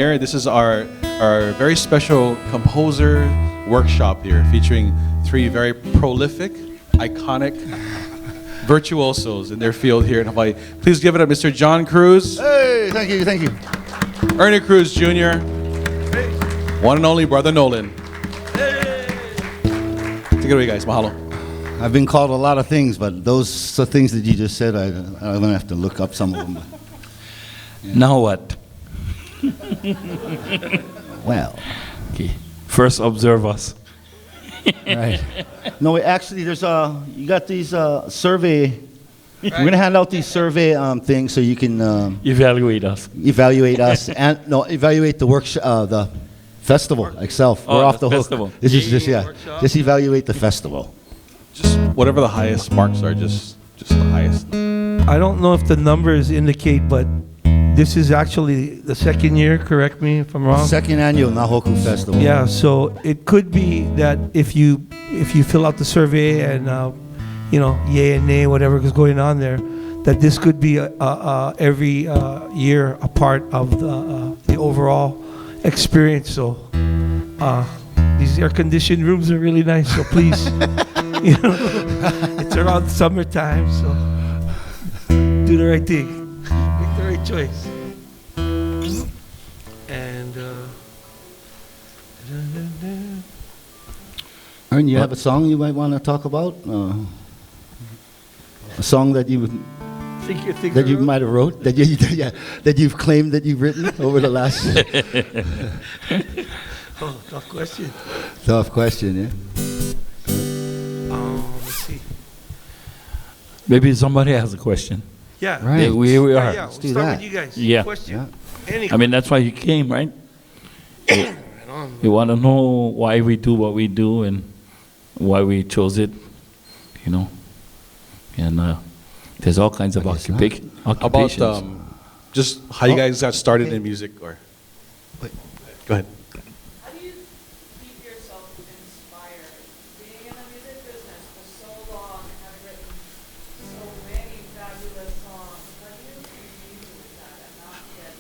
Here, this is our very special composer workshop here, featuring three very prolific, iconic virtuosos in their field here in Hawaii. Please give it up, Mr. John Cruz. Hey, thank you, thank you. Ernie Cruz Jr. Hey. One and only brother Nolan. Hey. Take it away, guys. Mahalo. I've been called a lot of things, but those are things that you just said, I'm going to have to look up some of them. Yeah. Now what? Well. Okay. First observe us. Right. No, actually, there's you got these survey. Right. We're going to hand out these survey things so you can evaluate us. Evaluate us and evaluate the workshop, the festival itself. Oh, we're off the hook. Festival. This is just evaluate the festival. Just whatever the highest marks are, just the highest. I don't know if the numbers indicate, but this is actually the second year, correct me if I'm wrong? Second annual Nahoku Festival. Yeah, so it could be that if you fill out the survey and, yay and nay, whatever is going on there, that this could be every year a part of the overall experience. So these air-conditioned rooms are really nice, so please, it's around summertime, so do the right thing. Make the right choice. And Ern, you have a song you might want to talk about? A song that you might have wrote that you've claimed that you've written over the last. Oh, tough question. Tough question, yeah. Let's see. Maybe somebody has a question. Yeah. Right. Yeah, here we are. Yeah, Let's we'll do start that. with you guys. Yeah. Question. Yeah. Any I mean, that's why you came, right? You want to know why we do what we do and why we chose it, And there's all kinds of occupations. About just how you guys got started in music, or Wait. Go ahead. How do you keep yourself inspired? Being in the music business for so long and having written so many fabulous songs, how do you continue with that and not get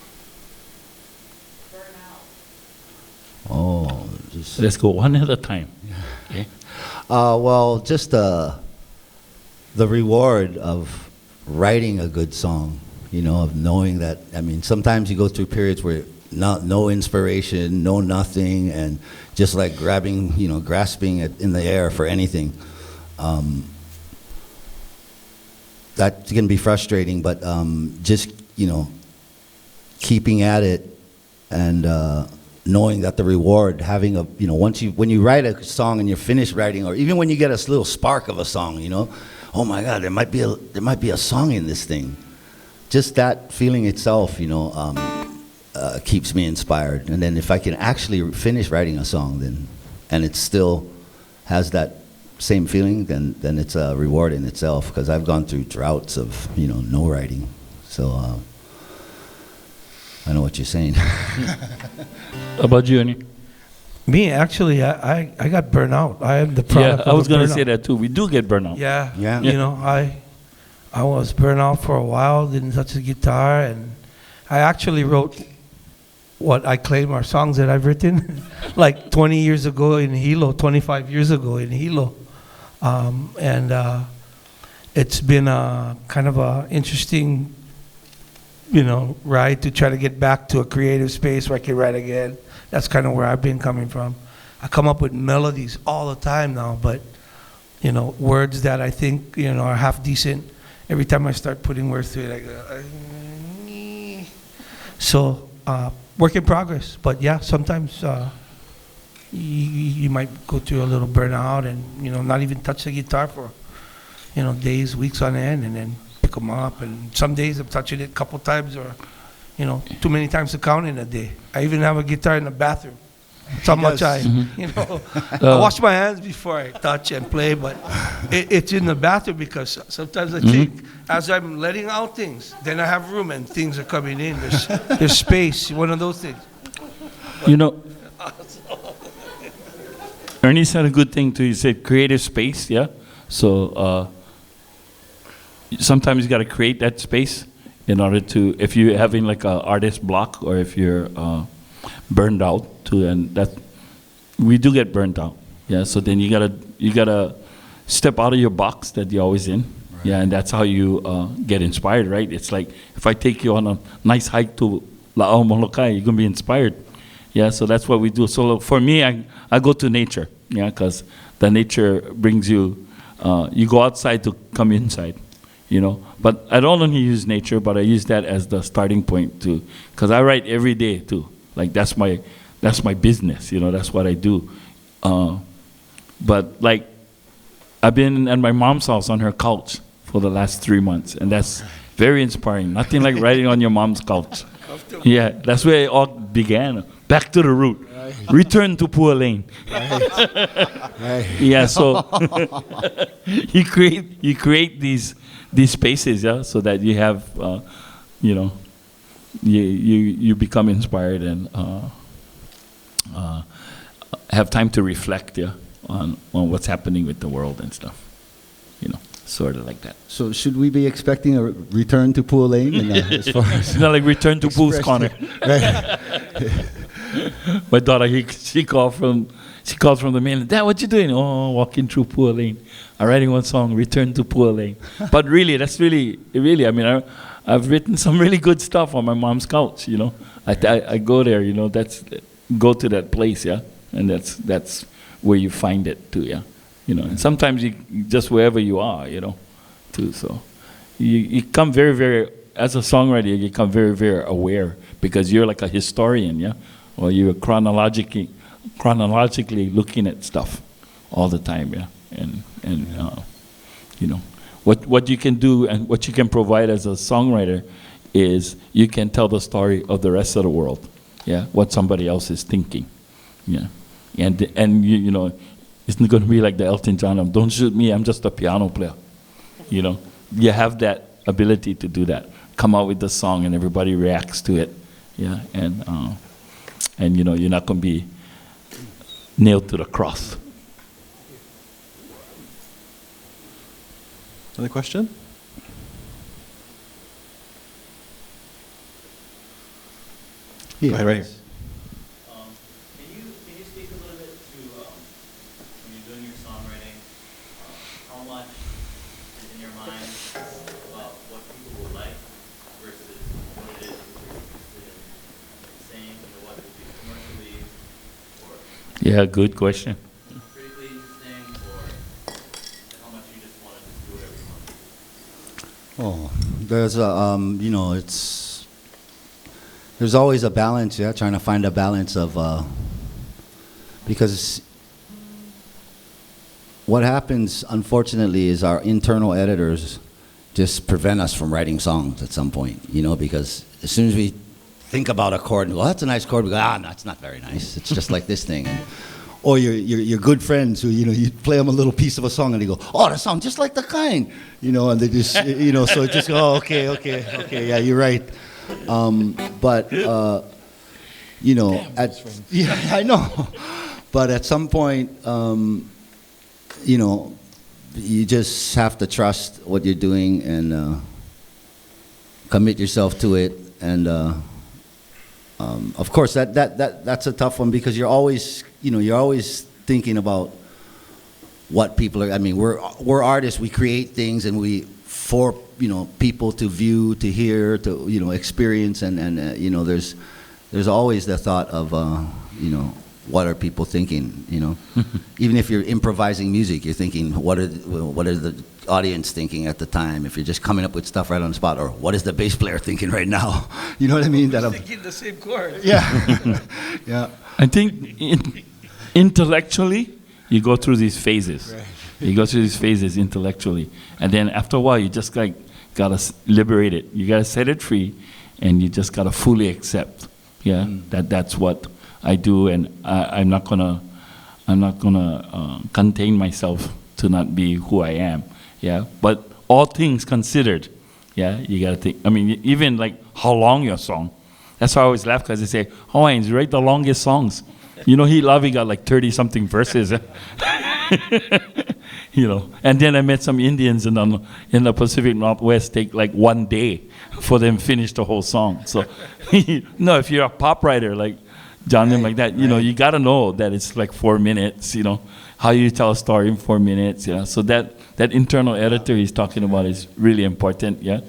burnt out? Oh, just. Let's go one at a time. Okay. Well, just the reward of writing a good song, of knowing that. I mean, sometimes you go through periods where no inspiration, no nothing, and just like grasping it in the air for anything. That can be frustrating, but just keeping at it and knowing that the reward, having when you write a song and you're finished writing, or even when you get a little spark of a song, oh my God, there might be a song in this thing. Just that feeling itself, keeps me inspired. And then if I can actually finish writing a song, and it still has that same feeling, then it's a reward in itself. Because I've gone through droughts of no writing, so I know what you're saying. How about you, Ernie? Me, actually, I got burnt out. I am the product. Yeah, I was going to burnout. say that too. We do get burnout. Yeah. Yeah. I was burnt out for a while. Didn't touch the guitar, and I actually wrote what I claim are songs that I've written, like 20 years ago in Hilo, 25 years ago in Hilo, and it's been a kind of a interesting, ride to try to get back to a creative space where I can write again. That's kind of where I've been coming from. I come up with melodies all the time now, but, words that I think, are half decent. Every time I start putting words to it, I go, so, work in progress. But yeah, sometimes you might go through a little burnout and, not even touch the guitar for, days, weeks on end, and then pick them up. And some days I'm touching it a couple times or, too many times to count in a day. I even have a guitar in the bathroom. That's how much I wash my hands before I touch and play, but it's in the bathroom because sometimes I think as I'm letting out things, then I have room and things are coming in. There's space, one of those things. Ernie said a good thing too. He said creative space, yeah? So sometimes you got to create that space in order to, if you're having like an artist block or if you're burned out too, and that we do get burned out. Yeah, so then you gotta step out of your box that you're always in. Right. Yeah, and that's how you get inspired, right? It's like if I take you on a nice hike to La'au Molokai, you're gonna be inspired. Yeah, so that's what we do. So for me, I go to nature. Yeah, because the nature brings you. You go outside to come inside. You know, but I don't only use nature, but I use that as the starting point too, because I write every day too. Like that's my business. You know, that's what I do. But like, I've been at my mom's house on her couch for the last 3 months, and that's very inspiring. Nothing like writing on your mom's couch. Yeah, that's where it all began. Back to the root. Right. Return to Pua Lane. Right. Yeah, so you create these spaces, yeah, so that you have, you know, you become inspired and have time to reflect, yeah, on what's happening with the world and stuff, you know, sort of like that. So should we be expecting a return to Pua Lane? As far as not like return to Poo's Corner. Right. My daughter, she called from the mainland. Dad, what you doing? Oh, walking through Pua Lane. I'm writing one song, Return to Pua Lane. But really, that's really, I mean, I've written some really good stuff on my mom's couch, you know. I go there, you know, go to that place, yeah. And that's where you find it too, yeah. You know, and sometimes you just wherever you are, you know, too. So you come very, very, as a songwriter, you become very, very aware because you're like a historian, yeah. Or you're chronologically looking at stuff all the time, yeah. And you know, what you can do and what you can provide as a songwriter is you can tell the story of the rest of the world, yeah. What somebody else is thinking, yeah. And you know, it's not going to be like the Elton John of, don't shoot me, I'm just a piano player, you know. You have that ability to do that. Come out with the song and everybody reacts to it, yeah. And you know, you're not going to be nailed to the cross. Another question? Yeah. Go ahead, right here. Can you speak a little bit to when you're doing your songwriting, how much is in your mind about what people will like versus what it is that you're interested in saying, you know, what would be commercially or Yeah, good question. critically interesting, or how much you just want to just do whatever you want? Oh, there's a, you know, there's always a balance, yeah, trying to find a balance of, because what happens, unfortunately, is our internal editors just prevent us from writing songs at some point, you know, because as soon as we think about a chord and go, oh, that's a nice chord, we go, no, it's not very nice. It's just like this thing. And, or your good friends who, you know, you play them a little piece of a song and they go, oh, that sounds just like the kind, you know, and they just, you know, so it just go, oh, okay, yeah, you're right. But, you know, yeah, I know. But at some point, you know, you just have to trust what you're doing and commit yourself to it. And of course, that's a tough one because you're always, you know, you're always thinking about what people are. I mean, we're artists. We create things, and for you know, people to view, to hear, to, you know, experience, and you know, there's always the thought of you know, what are people thinking, you know. Even if you're improvising music, you're thinking, what are the audience thinking at the time? If you're just coming up with stuff right on the spot, or what is the bass player thinking right now? You know what I mean? That I'm thinking the same chord. Yeah. Yeah. I think intellectually, you go through these phases. Right. You go through these phases intellectually, and then after a while, you just like gotta liberate it. You gotta set it free, and you just gotta fully accept. Yeah, that's what I do, and I'm not gonna contain myself to not be who I am. Yeah, but all things considered, yeah, you gotta think. I mean, even like how long your song. That's why I always laugh because they say Hawaiians write the longest songs. You know, He Lavi got like 30-something verses. You know, and then I met some Indians in the Pacific Northwest take like 1 day for them to finish the whole song. So, no, if you're a pop writer, like, John them like that. You know, you got to know that it's like 4 minutes, you know, how you tell a story in 4 minutes, yeah. So that internal editor he's talking about is really important, yeah.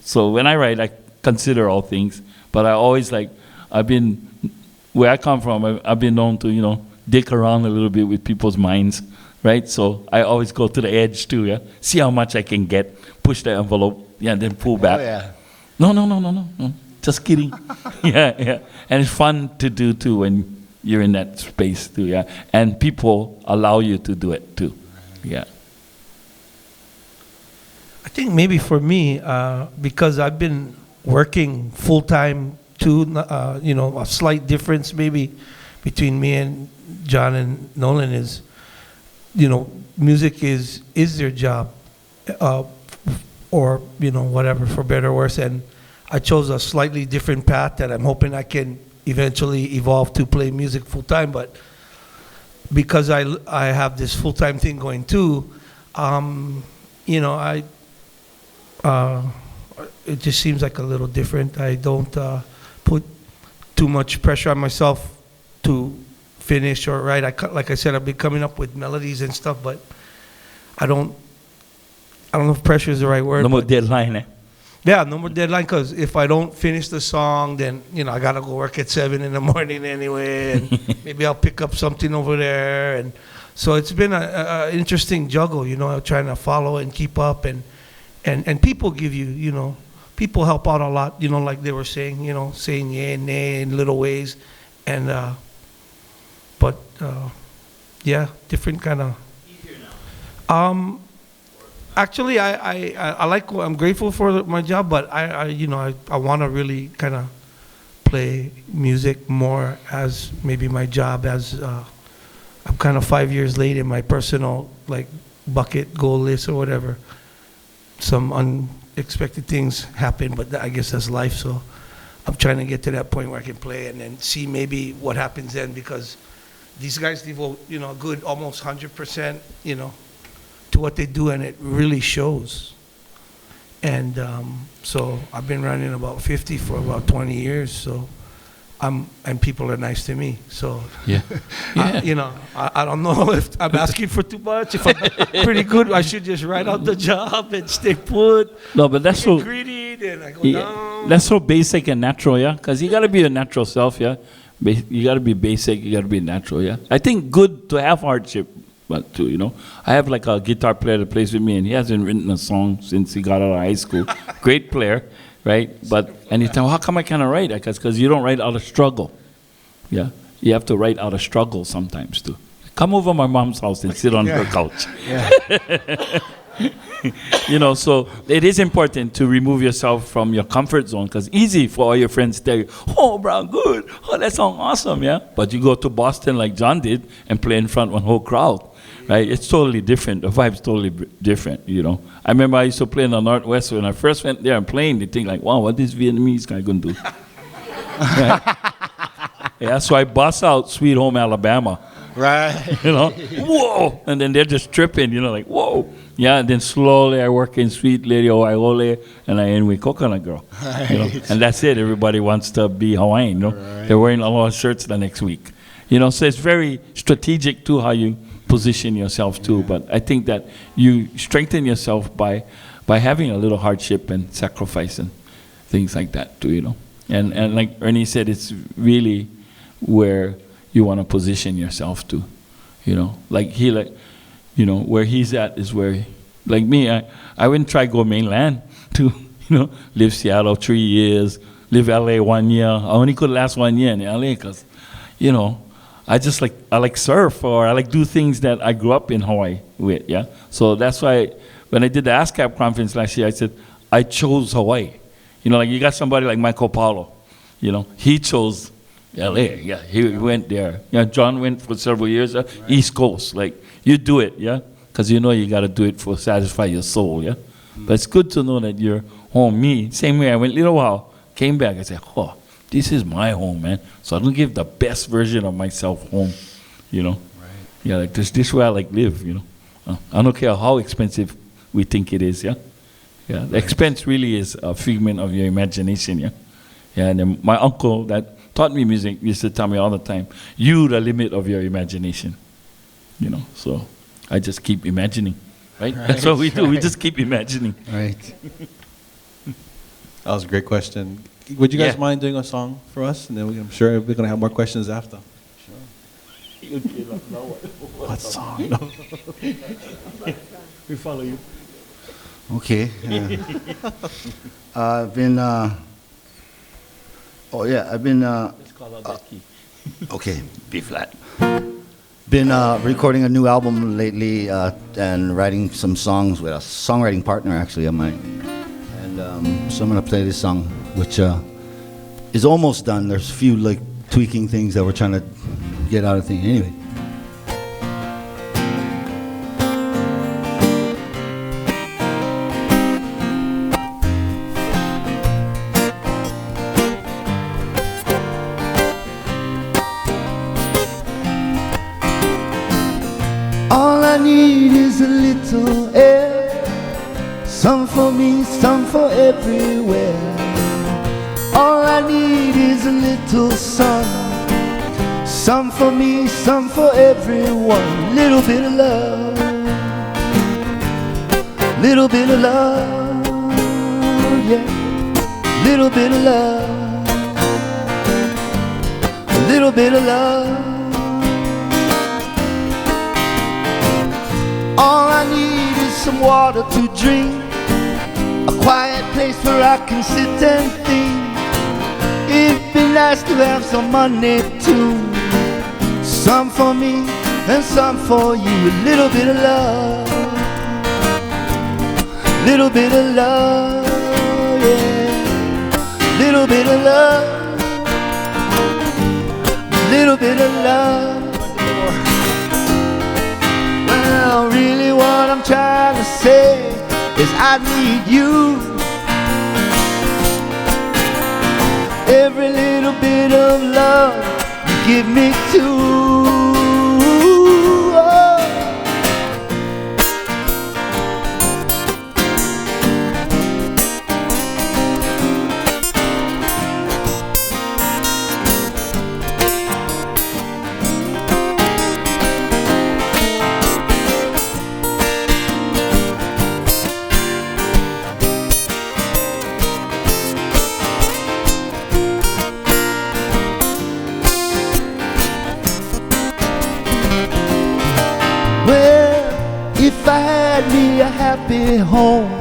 So when I write, I consider all things, but I always where I come from, I've been known to, you know, dick around a little bit with people's minds, right? So I always go to the edge too, yeah. See how much I can get, push the envelope, yeah, and then pull back. Oh, yeah. No. Just kidding. yeah. And it's fun to do too when you're in that space too, yeah. And people allow you to do it too, yeah. I think maybe for me, because I've been working full time too, you know, a slight difference maybe between me and John and Nolan is, you know, music is their job, or, you know, whatever, for better or worse. And I chose a slightly different path that I'm hoping I can eventually evolve to play music full time. But because I have this full time thing going too, you know, it just seems like a little different. I don't put too much pressure on myself to finish or write. Like I said, I've been coming up with melodies and stuff, but I don't know if pressure is the right word. No more deadline, eh? Yeah, no more deadline, because if I don't finish the song, then, you know, I got to go work at 7 in the morning anyway, and maybe I'll pick up something over there. And so it's been an interesting juggle, you know, trying to follow and keep up. And people give you, you know, people help out a lot, you know, like they were saying, you know, saying yeah and nay in little ways. And, but, yeah, different kind of. Easier now. Actually, I like, I'm grateful for my job, but you know, I want to really kind of play music more as maybe my job, as I'm kind of 5 years late in my personal, like, bucket goal list or whatever. Some unexpected things happen, but I guess that's life. So I'm trying to get to that point where I can play and then see maybe what happens then, because these guys devote, you know, a good almost 100%, you know, to what they do, and it really shows. And so I've been running about 50 for about 20 years. So and people are nice to me. So Yeah. you know, I don't know if I'm asking for too much. If I'm pretty good, I should just write out the job and stay put. No, but that's I so. get greedy, then I go Yeah, down. that's so basic and natural, yeah. Because you gotta be your natural self, yeah. You gotta be basic. You gotta be natural, yeah. I think good to have hardship, but too, you know. I have like a guitar player that plays with me, and he hasn't written a song since he got out of high school. Great player, right? But and he tell, how come I can't write? Because you don't write out of struggle, yeah. You have to write out of struggle sometimes too. Come over my mom's house and sit on her couch. You know, so it is important to remove yourself from your comfort zone, because easy for all your friends to tell you, oh, bro, good. Oh, that song awesome, yeah? But you go to Boston like John did and play in front of a whole crowd, right? It's totally different. The vibe's totally different, you know? I remember I used to play in the Northwest. When I first went there and playing, they think like, wow, what this Vietnamese guy going to do? Right? Yeah, so I bust out Sweet Home Alabama. Right. You know, whoa, and then they're just tripping, you know, like, whoa. Yeah, and then slowly I work in Sweet Lady Oiole, and I end with Coconut Girl. Right. You know? And that's it. Everybody wants to be Hawaiian, you know. Right. They're wearing a lot of shirts the next week. You know, so it's very strategic too how you position yourself too. But I think that you strengthen yourself by having a little hardship and sacrifice and things like that too, you know. And like Ernie said, it's really where you want to position yourself to, you know, you know, where he's at is where, like me, I wouldn't try go mainland to, you know, live Seattle 3 years, live LA 1 year. I only could last 1 year in LA because, you know, I like surf, or I like do things that I grew up in Hawaii with, yeah. So that's why when I did the ASCAP conference last year, I said, I chose Hawaii. You know, like you got somebody like Michael Paulo, you know, he chose LA, yeah, he went there. Yeah, John went for several years, right. East Coast, like, you do it, yeah? Because you know you got to do it for satisfy your soul, yeah? But it's good to know that you're home. Me, same way, I went a little while, came back, I said, oh, this is my home, man. So I don't give the best version of myself home, you know? Right. Yeah, like this way I like live, you know? I don't care how expensive we think it is, yeah? Yeah, the expense really is a figment of your imagination, yeah? Yeah, and then my uncle that taught me music used to tell me all the time, you the limit of your imagination. You know, so I just keep imagining, right? That's what we do. We just keep imagining. Right. That was a great question. Would you guys Yeah. mind doing a song for us? And then I'm sure we're going to have more questions after. What song? No. We follow you. Okay. I've been. I've been. Let's call out that key. Okay, B flat. Been recording a new album lately and writing some songs with a songwriting partner actually of mine. And so I'm gonna play this song, which is almost done. There's a few like tweaking things that we're trying to get out of things. Anyway. All I need is a little air, some for me, some for everywhere. All I need is a little sun, some for me, some for everyone. Little bit of love, little bit of love, yeah. Little bit of love, a little bit of love. All I need is some water to drink, a quiet place where I can sit and think. It'd be nice to have some money too, some for me and some for you. A little bit of love, little bit of love, yeah. Little bit of love, little bit of love. Well, really what I'm trying to say is I need you. Every little bit of love you give me too. Oh. If I had me a happy home,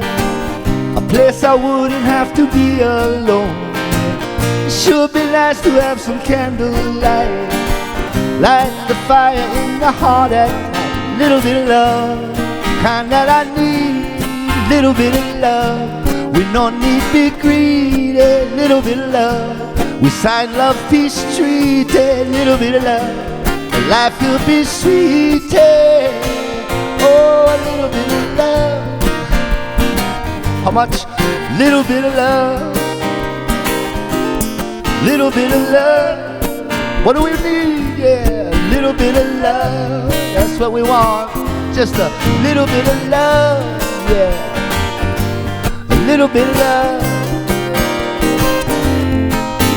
a place I wouldn't have to be alone. It sure be nice to have some candlelight, light the fire in the heart at night. Little bit of love, kind that I need. Little bit of love, we no need be greedy. Little bit of love, we sign love, peace, treaty. Little bit of love, life will be sweet. Oh, a little bit of love. How much? Little bit of love. Little bit of love. What do we need? Yeah, a little bit of love. That's what we want. Just a little bit of love. Yeah, a little bit of love.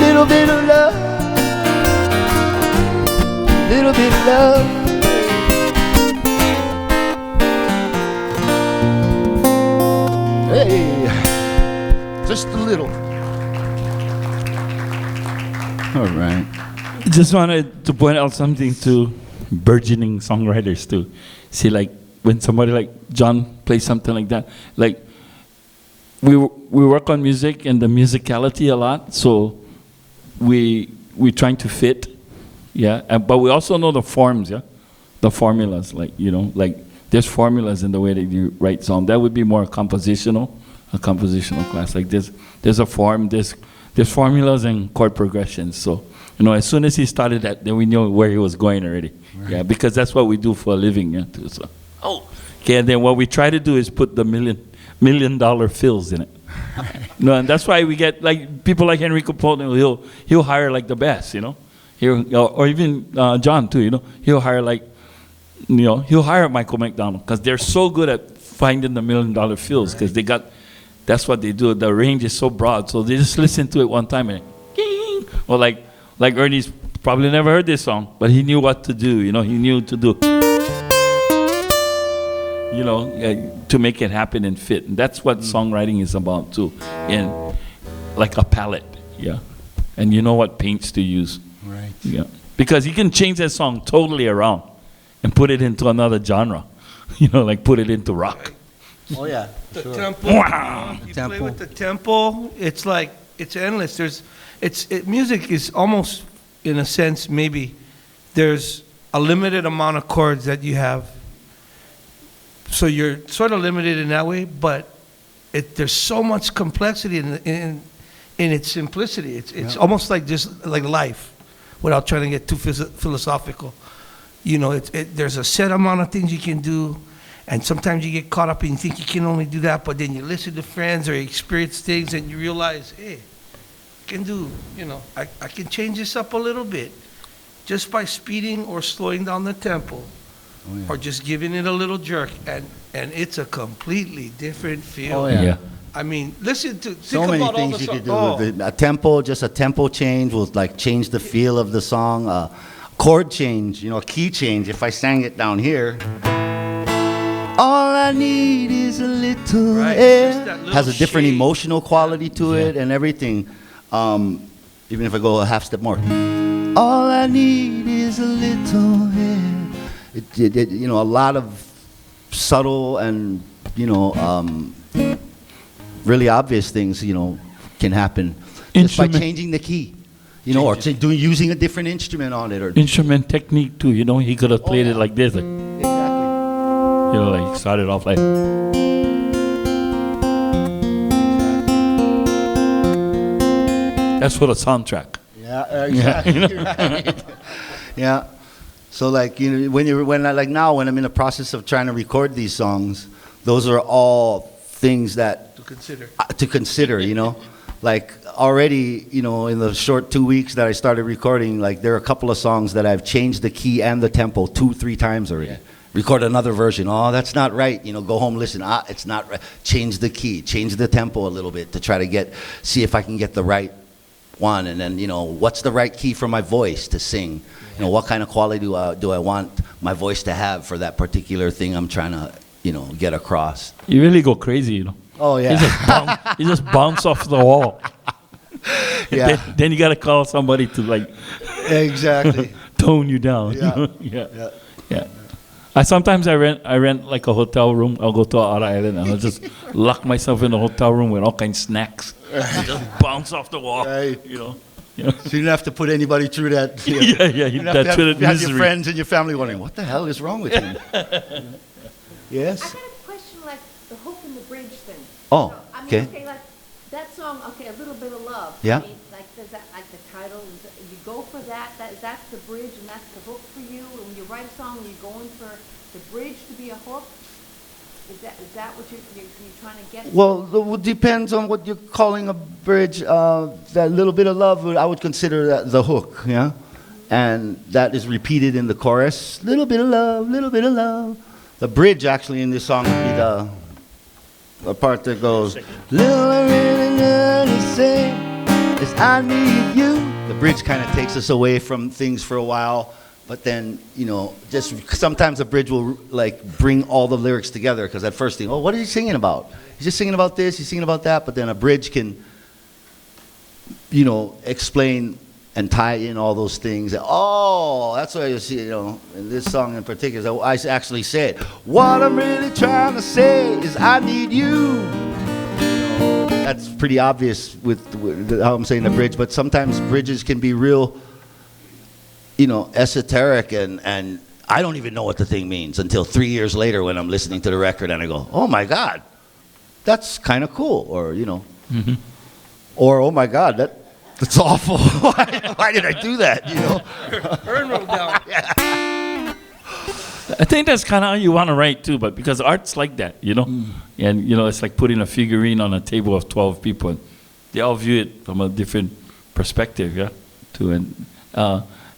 Little bit of love. Little bit of love. Hey, just a little. All right. Just wanted to point out something to burgeoning songwriters too. See, like when somebody like John plays something like that, like we work on music and the musicality a lot, so we trying to fit, yeah. But we also know the forms, yeah, the formulas, like like there's formulas in the way that you write song. That would be more compositional, a compositional class. Like there's a form, there's formulas and chord progressions. So as soon as he started that, then we knew where he was going already. Right. Yeah, because that's what we do for a living. Yeah, too. So okay, and then what we try to do is put the $1 million fills in it. And that's why we get like people like Enrico Polton. He'll hire like the best, or even John too. He'll hire like. He'll hire Michael McDonald because they're so good at finding the $1 million fills because that's what they do. The range is so broad, so they just listen to it one time and, ding, or like Ernie's probably never heard this song, but he knew what to do. You know, he knew to do. You know, to make it happen and fit. And that's what songwriting is about too. And like a palette, yeah. And you know what paints to use. Right. Yeah. Because you can change that song totally around and put it into another genre. You know, like put it into rock. Oh yeah. The Sure. tempo. Wow. You play Tempo. with the tempo. It's like it's endless. Music is almost, in a sense, maybe there's a limited amount of chords that you have. So you're sort of limited in that way, but there's so much complexity in its simplicity. It's almost like just like life, without trying to get too philosophical. You know, there's a set amount of things you can do, and sometimes you get caught up and you think you can only do that, but then you listen to friends or you experience things and you realize, hey, I can do, you know, I can change this up a little bit just by speeding or slowing down the tempo. Oh, yeah. Or just giving it a little jerk, and it's a completely different feel. Oh, yeah. I mean, listen to So think many about all things the you so- could do. oh, With a tempo, just a tempo change will like change the feel of the song. Chord change, you know, a key change. If I sang it down here, all I need is a little Right, air. just that little Has a different shade. emotional quality to it and everything. Even if I go a half step more, all I need is a little air. You know, a lot of subtle and, you know, really obvious things, you know, can happen just by Instrument- changing the key, you know, or using a different instrument on it, or Instrument technique too. You know, he could have played yeah. it like this. Like, exactly. you know, like started off like. That's for the soundtrack. Yeah, exactly. Right. Yeah. So like, you know, when I'm in the process of trying to record these songs, those are all things that to consider. you know. Like already, you know, in the short 2 weeks that I started recording, like there are a couple of songs that I've changed the key and the tempo 2-3 times already. Record another version. Oh, that's not right. You know, go home, listen. It's not right. Change the key, change the tempo a little bit to try to see if I can get the right one. And then, you know, what's the right key for my voice to sing? You know, what kind of quality do I want my voice to have for that particular thing I'm trying to, you know, get across? You really go crazy, you know. Oh yeah. He just bounce off the wall. Yeah. Then you got to call somebody to like Exactly. tone you down. Yeah. You know? Yeah. Yeah. Yeah. Sometimes I rent like a hotel room. I'll go to an island and I'll just lock myself in a hotel room with all kinds of snacks. And just bounce off the wall. Right. You know. So you didn't have to put anybody through that. You know, Yeah. you didn't That have to have your misery. friends and your family wondering, what the hell is wrong with him? Yes? I got a question like the hook and the bridge thing. Oh, So, I mean, okay. like that song, okay, A Little Bit of Love. Yeah. I mean, like, does that, like the title, you go for that, that's the bridge and that's the hook for you? And when you write a song, you're going for the bridge to be a hook? Is that what you're trying to get? Well, it depends on what you're calling a bridge. That little bit of love, I would consider that the hook, yeah? And that is repeated in the chorus. Little bit of love, little bit of love. The bridge actually in this song would be the part that goes, little I really need to say is I need you. The bridge kind of takes us away from things for a while, but then, you know, just sometimes the bridge will like bring all the lyrics together, because at first think, oh, what is he singing about? He's just singing about this, he's singing about that, but then a bridge can, you know, explain and tie in all those things. Oh, that's why you see, you know, in this song in particular, I actually said, what I'm really trying to say is I need you. That's pretty obvious with how I'm saying the bridge, but sometimes bridges can be real, you know, esoteric, and I don't even know what the thing means until 3 years later when I'm listening to the record and I go, oh my God, that's kind of cool, or, you know, or oh my God, that's awful. Why did I do that, you know? Ern wrote down. I think that's kind of how you want to write too, but because art's like that, you know, and you know, it's like putting a figurine on a table of 12 people. They all view it from a different perspective, yeah. Too, and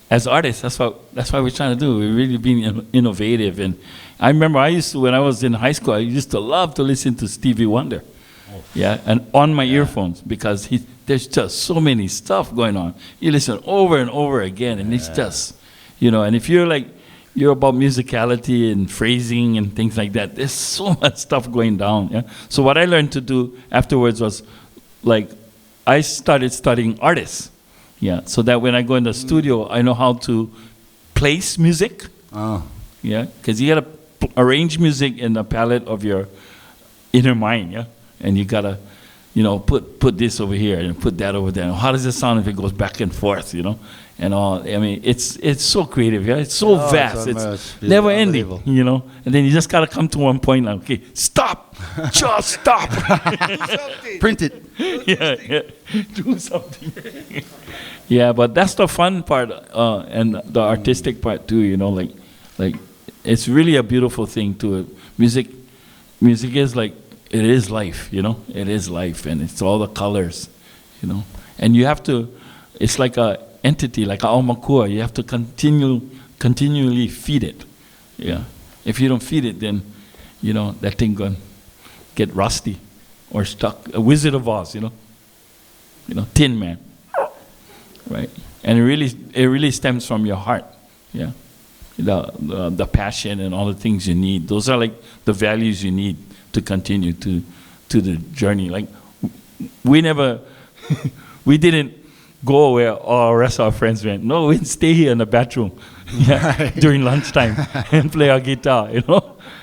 as artists, that's why we're trying to do. We're really being innovative. And I remember when I was in high school, I used to love to listen to Stevie Wonder. Oh Yeah, and on my earphones because there's just so many stuff going on. You listen over and over again, and it's just, and if you're about musicality and phrasing and things like that, there's so much stuff going down. Yeah. So what I learned to do afterwards was, I started studying artists. Yeah, so that when I go in the studio, I know how to place music. Oh. Yeah, because you gotta arrange music in the palette of your inner mind. Yeah, and you gotta, put this over here and put that over there. How does it sound if it goes back and forth? And all. I mean, it's so creative. Yeah, it's so vast. It's never ending. And then you just gotta come to one point. Like, okay, stop, just stop. Print it. Yeah, do something. Yeah, but that's the fun part and the artistic part too. Like it's really a beautiful thing too. Music is like, it is life. It is life, and it's all the colors. And you have to. It's like a entity, like a aumakua. You have to continually feed it. Yeah. If you don't feed it, then that thing gonna get rusty or stuck. A Wizard of Oz, Tin Man. Right. And it really stems from your heart. Yeah. The passion and all the things you need. Those are like the values you need to continue to the journey. Like we didn't go where all the rest of our friends went. No, we'd stay here in the bathroom during lunchtime and play our guitar,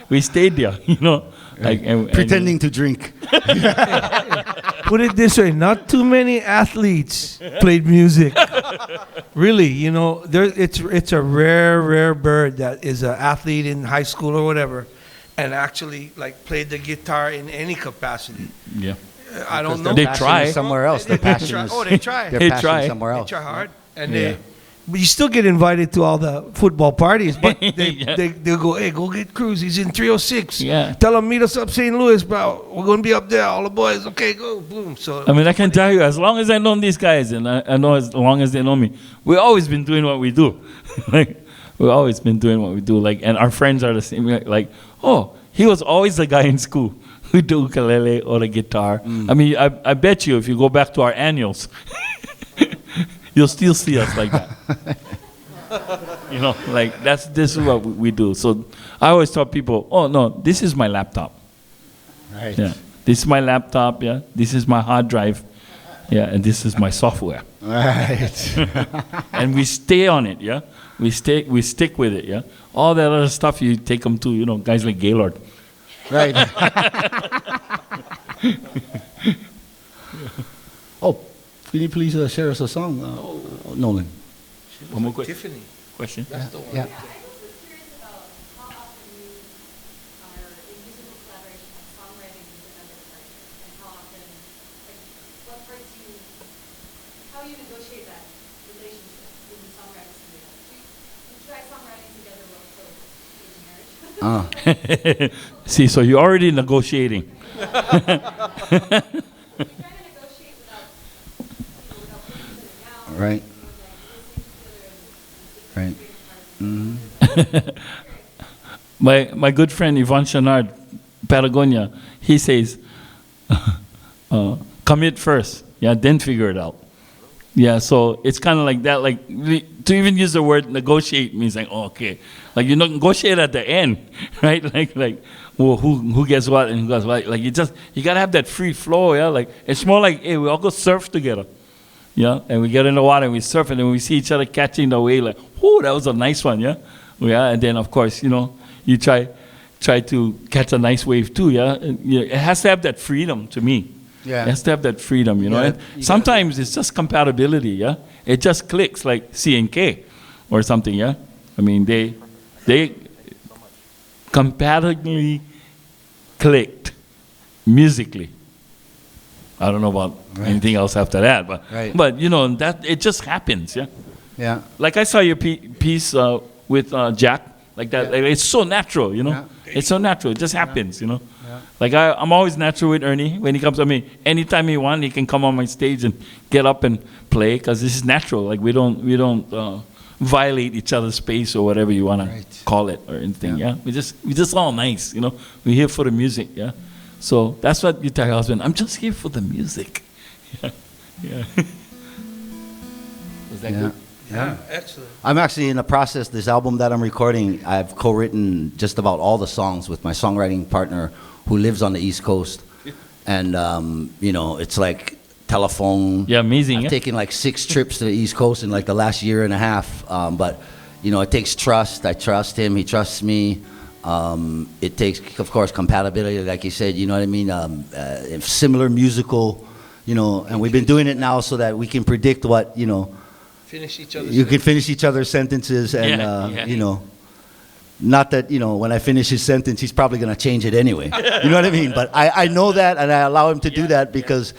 We stayed there, and Pretending to drink. Put it this way, not too many athletes played music. Really, it's a rare bird that is an athlete in high school or whatever and actually played the guitar in any capacity. Yeah. I don't know. They try somewhere else. They Their passion is. Oh, they try. Their They passion try. is somewhere They else. try hard, and but you still get invited to all the football parties. But they'll go, hey, go get Cruz. He's in 306. Yeah. Tell him meet us up St. Louis, bro. We're gonna be up there. All the boys. Okay, go. Boom. So I mean, I can tell you, as long as I know these guys, and I know as long as they know me, we've always been doing what we do. We've always been doing what we do. And our friends are the same. Oh, he was always the guy in school who do ukulele or the guitar. I mean, I bet you if you go back to our annuals, you'll still see us like that. This is what we do. So I always tell people, oh no, this is my laptop. Right. Yeah, this is my laptop. Yeah, this is my hard drive. Yeah, and this is my software. Right. And we stay on it. Yeah, we stick with it. Yeah, all that other stuff you take them to. Guys like Gaylord. Right. Oh, can you please share us a song, Nolan? One more Tiffany. question. Yeah. I was curious about how often you are in musical collaboration and songwriting with another person, and how often, what breaks you, how you negotiate that relationship when you songwrite with somebody else. You try songwriting together for marriage. See, so you're already negotiating. You try to negotiate without putting each other down. Right. Or Right. My good friend Yvonne Chenard, Patagonia, he says, commit first, then figure it out. Yeah, so it's kind of like that. To even use the word negotiate means okay, you negotiate at the end, right? Well, who gets what and who gets what. You gotta have that free flow. Yeah, it's more like, hey, we all go surf together. Yeah, and we get in the water and we surf, and then we see each other catching the wave. Whoo, that was a nice one. Yeah, and then of course, you try to catch a nice wave too. Yeah, it has to have that freedom to me. Yeah. It has to have that freedom. And sometimes it's just compatibility. Yeah, it just clicks like C and K, or something. Yeah, I mean they compatibly clicked musically. I don't know about anything else after that, but that it just happens, yeah. Yeah. Like I saw your piece with Jack, like that. It's so natural, Yeah. It's so natural. It just happens, Yeah. I'm always natural with Ernie when he comes to me. Anytime he wants, he can come on my stage and get up and play because this is natural. We don't violate each other's space or whatever you want to call it or anything. Yeah. We just all nice, We're here for the music, yeah. So that's what you tell your husband. I'm just here for the music. Yeah. Yeah. Was that Yeah. good? Yeah, excellent. I'm actually in the process, this album that I'm recording, I've co-written just about all the songs with my songwriting partner who lives on the East Coast. And, you know, it's like telephone. Yeah, amazing. I've Yeah? taken like 6 trips to the East Coast in like the last year and a half. But, you know, it takes trust. I trust him. He trusts me. It takes, of course, compatibility, like you said, you know what I mean? Similar musical, you know, and we've been doing it now so that we can predict what, you know, Finish each other's. you can finish each other's sentences and, Yeah. you know, not that, you know, when I finish his sentence, he's probably going to change it anyway. You know what I mean? But I know that, and I allow him to do that because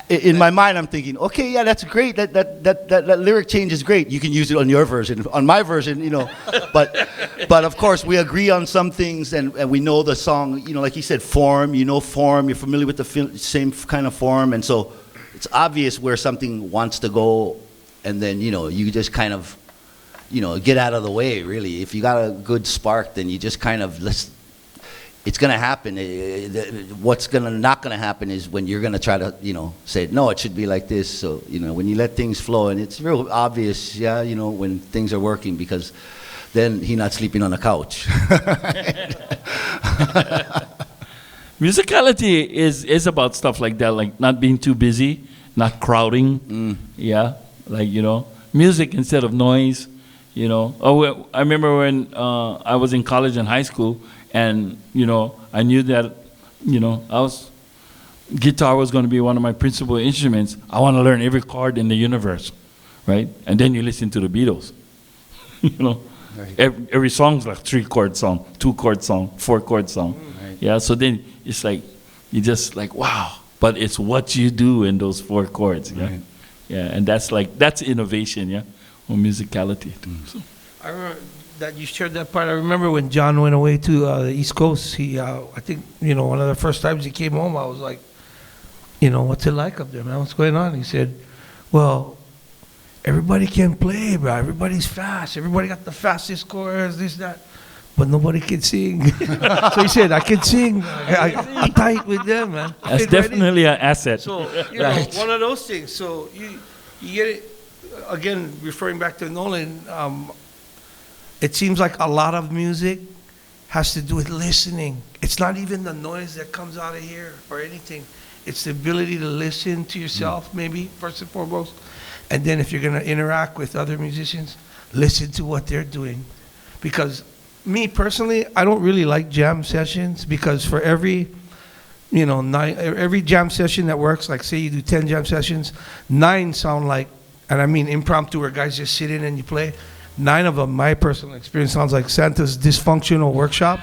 in my mind, I'm thinking, okay, yeah, that's great. That lyric change is great. You can use it on your version. On my version, you know. But of course, we agree on some things, and we know the song, you know, like he said, form. You know form. You're familiar with the same kind of form. And so it's obvious where something wants to go. And then, you know, you just kind of, you know, get out of the way, really. If you got a good spark, then you just kind of, it's going to happen. What's not going to happen is when you're going to try to, you know, say, no, it should be like this. So, you know, when you let things flow, and it's real obvious, yeah, you know, when things are working, because then he's not sleeping on the couch. Musicality is about stuff like that, like not being too busy, not crowding. Yeah, like, you know, music instead of noise. You know, I remember when I was in college and high school, and you know, I knew that, you know, guitar was going to be one of my principal instruments. I want to learn every chord in the universe, right? And then you listen to the Beatles. You know, Right. every song's like 3-chord song, 2-chord song, 4-chord song. Right. Yeah, so then it's like you just like, wow, but it's what you do in those 4 chords. Yeah, Right. yeah, and that's innovation. Yeah, or musicality. So. I remember that you shared that part. I remember when John went away to the East Coast. He, I think, you know, one of the first times he came home, I was like, you know, what's it like up there, man? What's going on? He said, well, everybody can play, bro. Everybody's fast. Everybody got the fastest chords, this, that. But nobody can sing. So he said, I can sing. I'm tight with them, man. That's Fit right in. definitely an asset. So, you know, one of those things. So you get it, again, referring back to Nolan, it seems like a lot of music has to do with listening. It's not even the noise that comes out of here or anything. It's the ability to listen to yourself, maybe, first and foremost. And then if you're going to interact with other musicians, listen to what they're doing. Because me personally, I don't really like jam sessions, because for every, you know, every jam session that works, like say you do 10 jam sessions, 9 sound like, and I mean impromptu where guys just sit in and you play, 9 of them, my personal experience, sounds like Santa's dysfunctional workshop.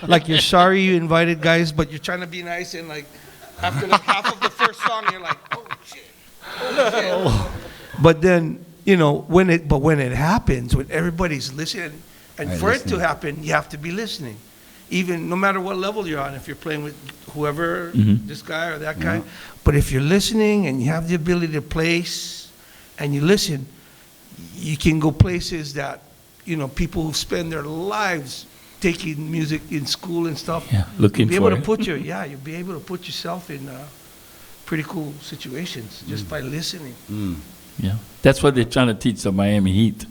Like you're sorry you invited guys, but you're trying to be nice, and like after like half of the first song, you're like, oh shit, oh shit. But then, you know, when it happens, when everybody's listening, and Right, for it listening. to happen, you have to be listening. Even no matter what level you're on, if you're playing with whoever, this guy or that guy. But if you're listening and you have the ability to place and you listen, you can go places that, you know, people who spend their lives taking music in school and stuff. Yeah, looking you'll be able for to it. put you'll be able to put yourself in pretty cool situations just by listening. Yeah, that's what they're trying to teach the Miami Heat.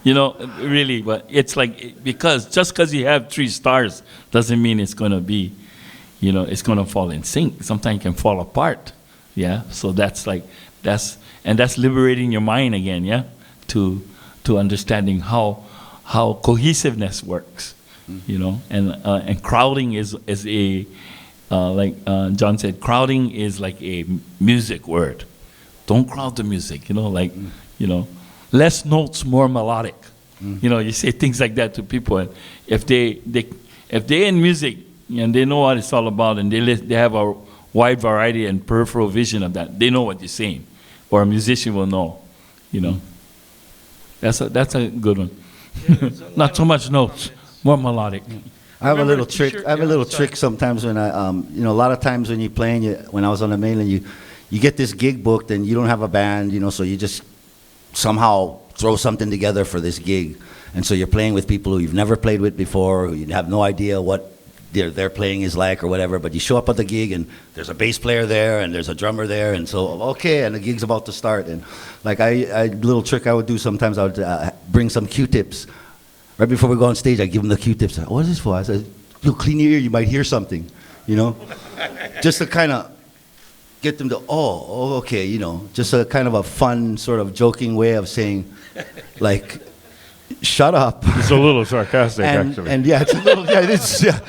You know, really, but it's like, just because you have 3 stars doesn't mean it's going to be, you know, it's going to fall in sync. Sometimes it can fall apart. Yeah, so that's liberating your mind again. Yeah, to understanding how cohesiveness works. You know, and crowding is a like John said, crowding is like a music word. Don't crowd the music, you know, like, you know, less notes, more melodic. You know, you say things like that to people, and if they're in music and they know what it's all about, and they have a wide variety and peripheral vision of that, they know what you're saying, or a musician will know, you know. That's a good one. Not so much notes, more melodic. I have a Remember little a trick. t-shirt? I have a Yeah, little sorry. trick sometimes when I, you know, a lot of times when you're playing, when I was on the mainland, you get this gig booked and you don't have a band, you know, so you just somehow throw something together for this gig, and so you're playing with people who you've never played with before, who you have no idea what their playing is like or whatever. But you show up at the gig and there's a bass player there and there's a drummer there, and so okay, and the gig's about to start. And like I little trick I would do sometimes, I would bring some Q-tips right before we go on stage. I give them the Q-tips. What is this for? I said, "You clean your ear. You might hear something," you know, just to kind of get them to okay, you know, just a kind of a fun sort of joking way of saying, like, shut up. It's a little sarcastic, And, actually. and yeah, it's a little, yeah, it is, yeah.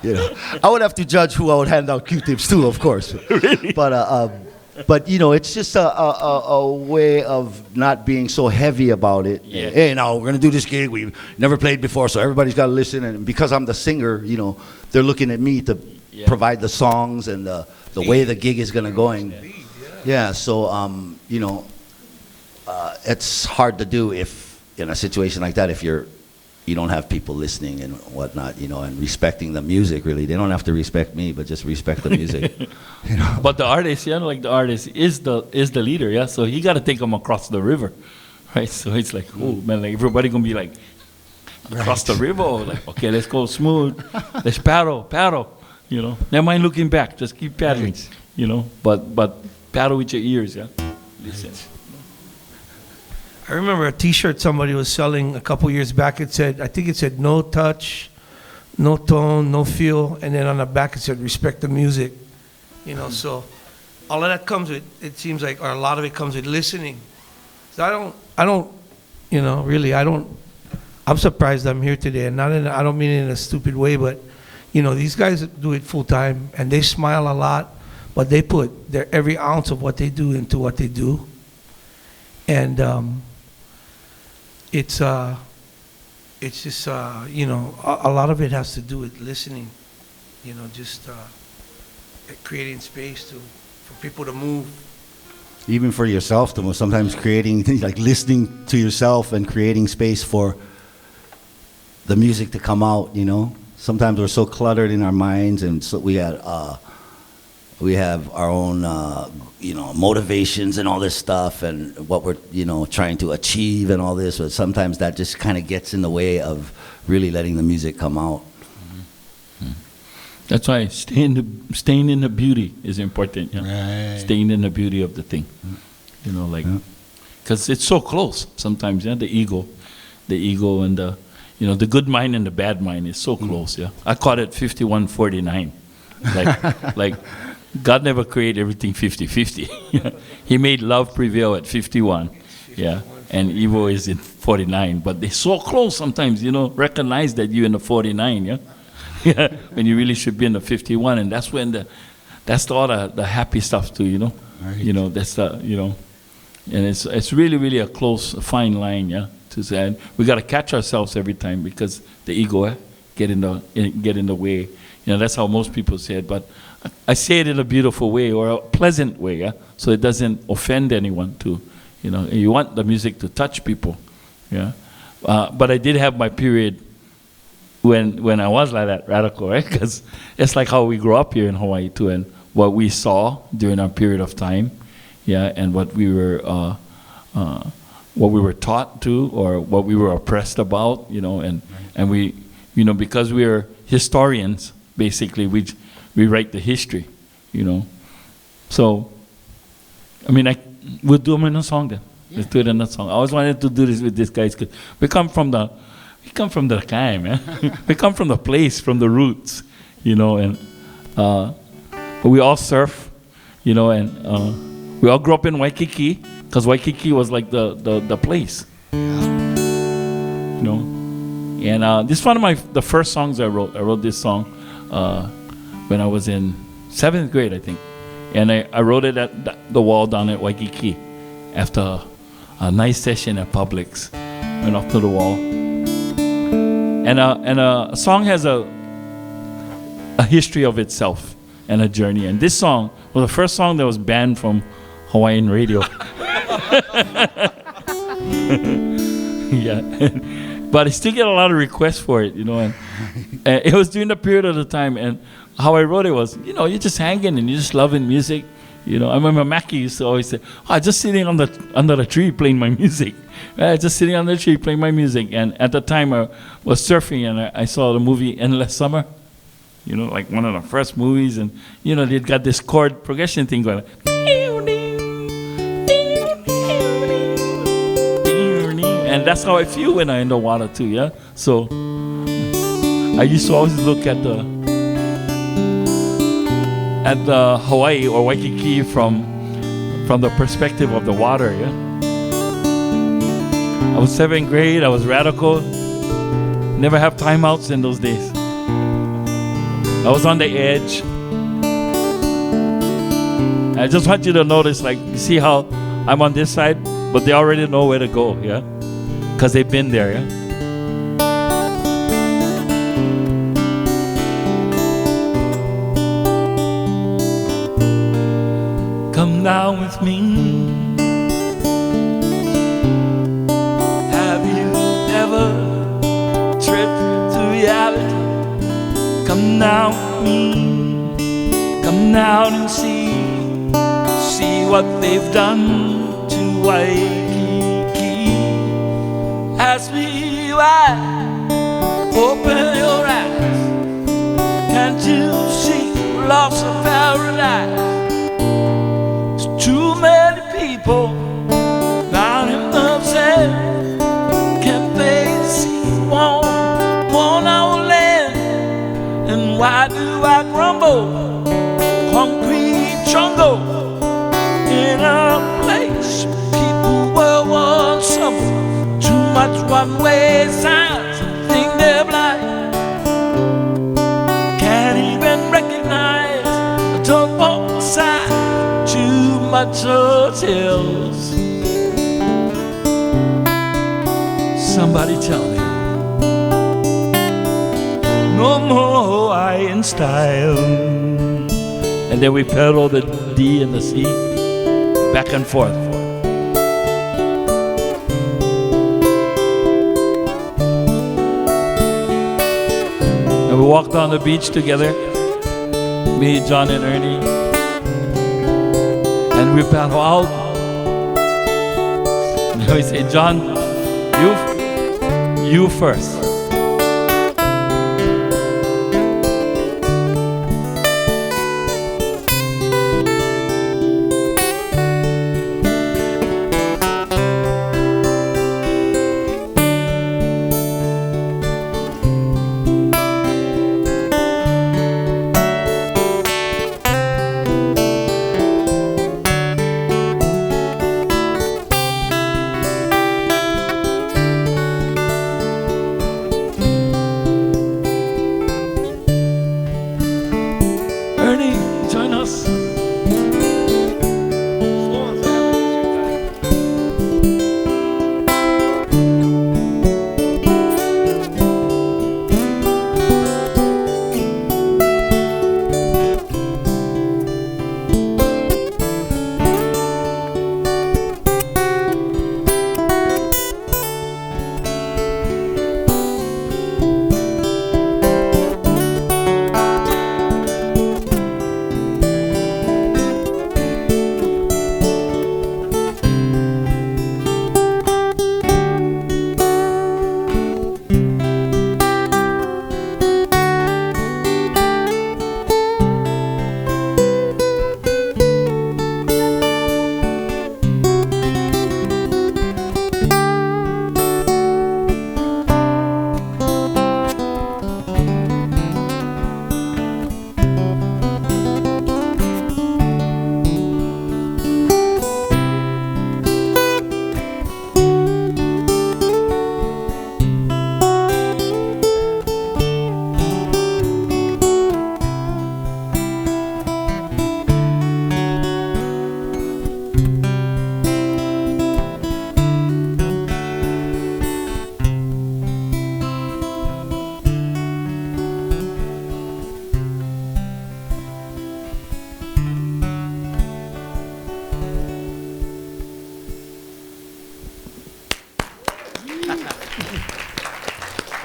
You know, I would have to judge who I would hand out Q-tips to, of course. Really? But you know, it's just a way of not being so heavy about it. Yeah. Hey, now we're gonna do this gig. We've never played before, so everybody's got to listen. And because I'm the singer, you know, they're looking at me to provide the songs and the way the gig is gonna go. Yeah. So you know, it's hard to do if in a situation like that if you don't have people listening and whatnot, you know, and respecting the music. Really, they don't have to respect me, but just respect the music. You know. But the artist, like the artist is the leader, yeah. So he got to take them across the river, right? So it's like, oh man, like everybody gonna be like across the river, like okay, let's go smooth, let's paddle, you know. Never mind looking back, just keep paddling, you know. But paddle with your ears, yeah. Listen. I remember a T-shirt somebody was selling a couple years back. I think it said no touch, no tone, no feel, and then on the back it said respect the music. You know, so all of that comes with, it seems like, or a lot of it comes with listening. So I don't, you know, really, I'm surprised I'm here today, and I don't mean it in a stupid way, but, you know, these guys do it full time, and they smile a lot, but they put their every ounce of what they do into what they do. And it's just, you know, a lot of it has to do with listening, you know, just creating space for people to move. Even for yourself to move, sometimes creating things like listening to yourself and creating space for the music to come out, you know. Sometimes we're so cluttered in our minds, and so we have our own, you know, motivations and all this stuff, and what we're, you know, trying to achieve and all this. But sometimes that just kind of gets in the way of really letting the music come out. That's why staying in the beauty is important. Yeah? Right. Staying in the beauty of the thing, you know, like, because it's so close sometimes. Yeah, the ego and the, you know, the good mind and the bad mind is so close. Yeah, I call it 51-49. Like God never created everything 50-50. He made love prevail at 51. Yeah, and evil is in 49. But they're so close sometimes. You know, recognize that you're in the 49. Yeah. Yeah, when you really should be in the 51, and that's when that's all the happy stuff too, you know. Right. You know, that's the, you know, and it's really a close, fine line, yeah. To say, and we got to catch ourselves every time because the ego get in the way. You know, that's how most people say it, but I say it in a beautiful way or a pleasant way, yeah. So it doesn't offend anyone too. You know, you want the music to touch people, yeah. But I did have my period when I was like that, radical, right? Because it's like how we grew up here in Hawaii too, and what we saw during our period of time, yeah, and what we were taught to, or what we were oppressed about, you know, and we, you know, because we're historians, basically, we write the history, you know. So, I mean, we'll do them in a song then. Yeah. Let's do it in a song. I always wanted to do this with these guys because we come from the Kai, man. We come from the place, from the roots, you know, and we all surf, you know, and we all grew up in Waikiki because Waikiki was like the place, you know. And this is one of the first songs I wrote. I wrote this song when I was in 7th grade, I think, and I wrote it at the wall down at Waikiki after a nice session at Publix. Went off to the wall. And a song has a history of itself and a journey. And this song was the first song that was banned from Hawaiian radio. Yeah, but I still get a lot of requests for it, you know. And it was during the period of the time. And how I wrote it was, you know, you're just hanging and you're just loving music. You know, I remember Mackie used to always say, "Oh, just sitting under the tree playing my music, right? Just sitting under the tree playing my music." And at the time, I was surfing, and I saw the movie Endless Summer. You know, like one of the first movies, and you know, they'd got this chord progression thing going. And that's how I feel when I'm in the water too, yeah? So I used to always look at the Hawaii or Waikiki from the perspective of the water, yeah? I was 7th grade, I was radical. Never have timeouts in those days. I was on the edge. I just want you to notice, like, you see how I'm on this side, but they already know where to go, yeah? Because they've been there, yeah? Come down with me. Have you ever tripped to reality? Come down with me. Come down and see what they've done to Waikiki. Ask me why, open your eyes. Can't you see loss of paradise? There's too many people down in the sand. Can't they see one our land? And why do I grumble? Concrete jungle in a place people were once something. Too much one-way signs, think they're blind. Can't even recognize a tugboat sign. Too much hotels. Somebody tell me. No more Hawaiian style. And then we pedal the D and the C back and forth. And we walked on the beach together, me, John, and Ernie. And we paddle out. And we say, John, you first.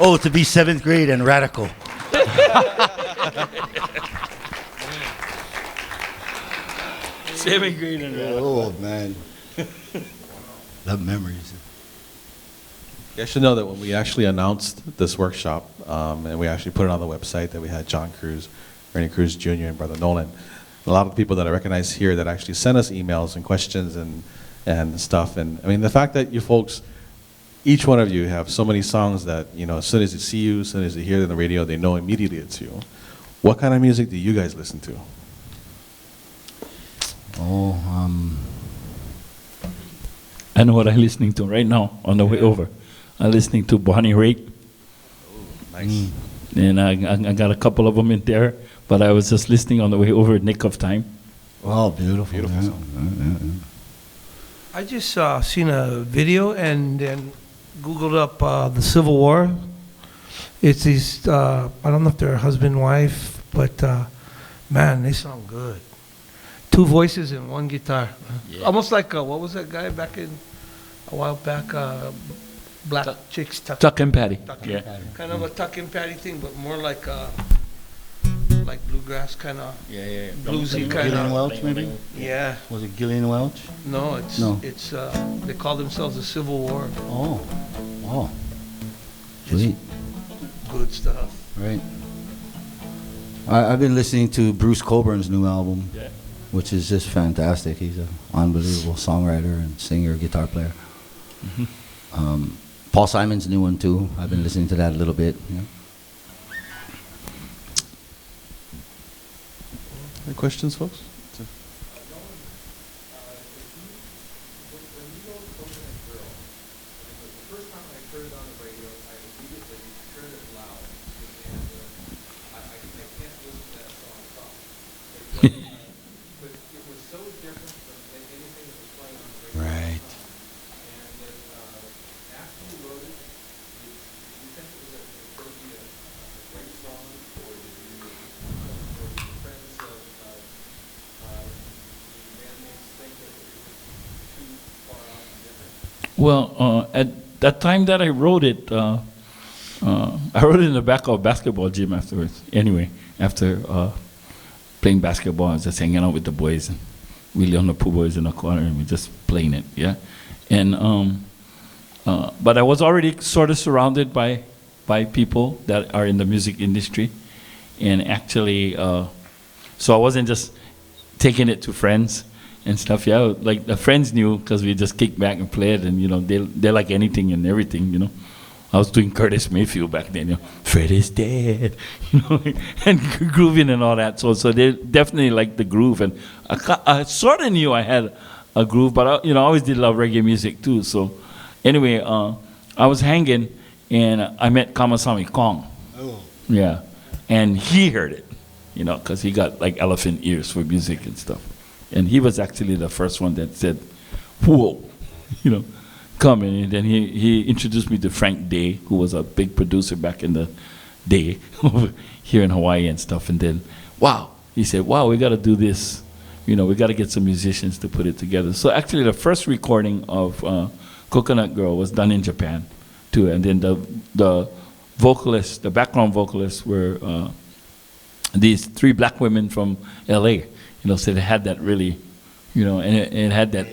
Oh, to be 7th grade and radical. 7th grade and Oh, man. Love memories. You should know that when we actually announced this workshop, and we actually put it on the website, that we had John Cruz, Ernie Cruz Jr., and Brother Nolan, a lot of people that I recognize here that actually sent us emails and questions and stuff. And I mean, the fact that you folks, each one of you have so many songs that, you know, as soon as they see you, as soon as they hear it on the radio, they know immediately it's you. What kind of music do you guys listen to? Oh, I know what I'm listening to right now on the way over. I'm listening to Bonnie Raitt, Nice. and I got a couple of them in there, but I was just listening on the way over, Nick of Time. oh, beautiful. Beautiful yeah. song. I just seen a video and then Googled up the Civil War. It's these, I don't know if they're husband and wife, but man, they sound good. 2 voices and 1 guitar. Yeah. Almost like, what was that guy back in, a while back, Black Chicks Tuck. Tuck and Patty. Tuck Yeah. Kind of a tuck and patty thing, but more like bluegrass kind of. Yeah. Bluesy Gillian kinda. Welch, maybe? Yeah. Was it Gillian Welch? No, it's No. they call themselves the Civil War. Oh, wow. Sweet. Good stuff. Right. I've been listening to Bruce Coburn's new album, Yeah. which is just fantastic. He's an unbelievable songwriter and singer, guitar player. Paul Simon's new one too. I've been listening to that a little bit. Yeah. Any questions, folks? Right. Well, at that time that I wrote it, I wrote it in the back of a basketball gym afterwards. Anyway, after playing basketball, I was just hanging out with the boys, and Willie on the Pooh Boys in the corner, and we just playing it, yeah. And but I was already sort of surrounded by people that are in the music industry, and actually, so I wasn't just taking it to friends and stuff. Yeah, like the friends knew because we just kicked back and played, and you know they like anything and everything. You know, I was doing Curtis Mayfield back then. You know, Fred is dead. You know, and grooving and all that. So they definitely liked the groove, and I sort of knew I had a groove, but I always did love reggae music too. So anyway, I was hanging, and I met Kamasami Kong. Oh. Yeah, and he heard it, you know, because he got like elephant ears for music and stuff. And he was actually the first one that said, whoa, you know, come in. And then he introduced me to Frank Day, who was a big producer back in the day here in Hawaii and stuff. And then, wow, he said, wow, we got to do this. You know, we got to get some musicians to put it together. So actually the first recording of Coconut Girl was done in Japan too. And then the vocalists, the background vocalists were these 3 black women from LA. You know, so it had that really, you know, and it had that,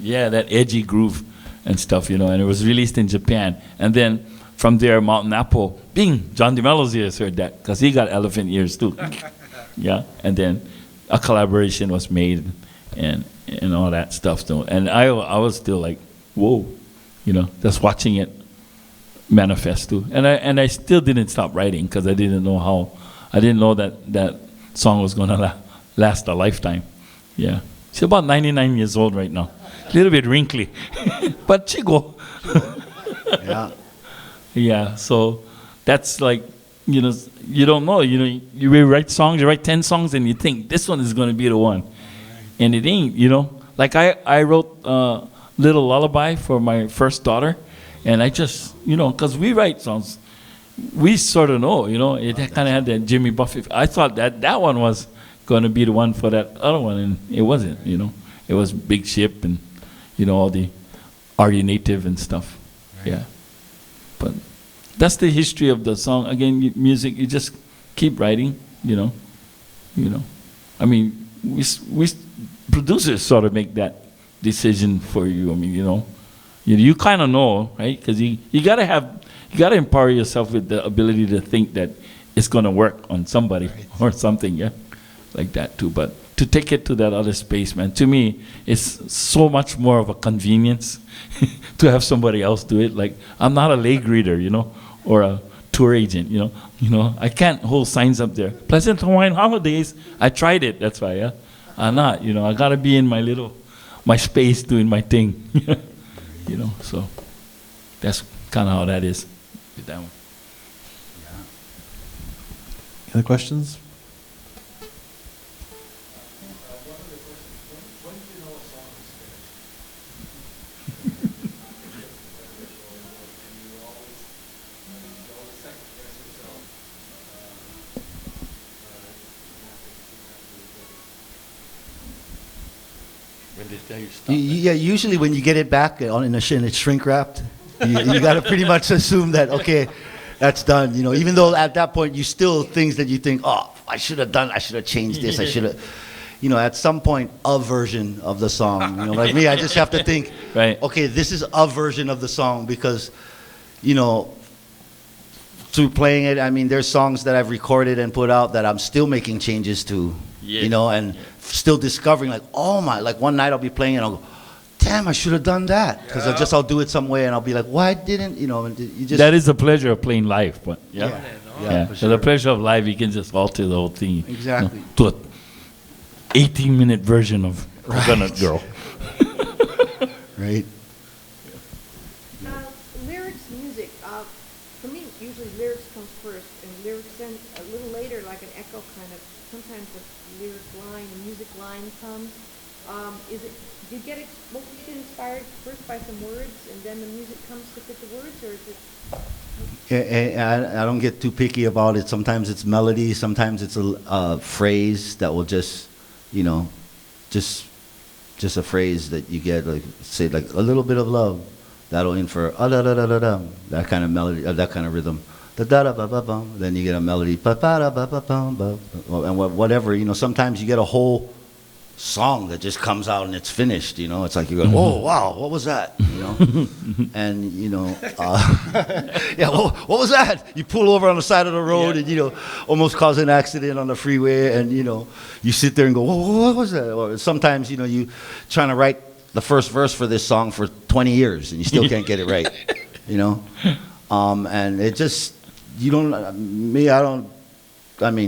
that edgy groove and stuff, you know, and it was released in Japan. And then from there, Mountain Apple, bing, John DeMello's ears heard that, because he got elephant ears too. Yeah, and then a collaboration was made and all that stuff. So, and I was still like, whoa, you know, just watching it manifest too. And I still didn't stop writing, because I didn't know that song was going to last a lifetime. Yeah. She's about 99 years old right now. A little bit wrinkly. But she go. Yeah. Yeah, so that's like, you know, you don't know. You know, you write songs, you write 10 songs, and you think this one is going to be the one. And it ain't, you know. Like I wrote Little Lullaby for my first daughter, and I just, you know, because we write songs, we sort of know, you know. It kind of had that Jimmy Buffett. I thought that one was going to be the one for that other one, and it wasn't, you know. It was Big Ship and, you know, all the Are You Native and stuff. Right. Yeah. But that's the history of the song. Again, music, you just keep writing, you know. I mean, we producers sort of make that decision for you. I mean, you kind of know, right? Because you gotta empower yourself with the ability to think that it's gonna work on somebody or something, yeah, like that too. But to take it to that other space, man, to me, it's so much more of a convenience to have somebody else do it. Like, I'm not a lay greeter, or a tour agent, I can't hold signs up there. Pleasant Hawaiian Holidays, I tried it, that's why, yeah. I'm not, I gotta be in my space doing my thing, so that's kind of how that is with that one. Other questions? When they tell you stop. Yeah, usually when you get it back in it's shrink wrapped, you got to pretty much assume that, okay, that's done. Even though at that point you still things that you think, oh, I should have changed this, I should have. At some point, a version of the song. Like me, I just have to think, right. Okay, this is a version of the song because, through playing it, I mean, there's songs that I've recorded and put out that I'm still making changes to, and still discovering, like, one night I'll be playing and I'll go, damn, I should have done that. Because I'll do it some way and I'll be like, why didn't, you just. That is the pleasure of playing live, but Yeah, So for the sure. pleasure of live, you can just alter the whole thing. Exactly. To a 18-minute version of Coconut Girl. Right? Lyrics, music, for me, usually lyrics comes first, and lyrics then a little later, like an echo kind of, sometimes the lyric line, the music line comes. Do you get mostly inspired first by some words, and then the music comes to fit the words, or is it? I don't get too picky about it. Sometimes it's melody, sometimes it's a phrase that will just, just a phrase that you get, like, say, like, a little bit of love. That'll infer da da da da da, that kind of melody, that kind of rhythm. Da da da ba ba bum. Then you get a melody, ba ba da ba ba bum ba, and whatever. Sometimes you get a whole song that just comes out and it's finished. It's like you're going, oh wow, what was that? And yeah, what was that? You pull over on the side of the road and almost cause an accident on the freeway, and you sit there and go, whoa, what was that? Or sometimes you trying to write the first verse for this song for 20 years and you still can't get it right. And it just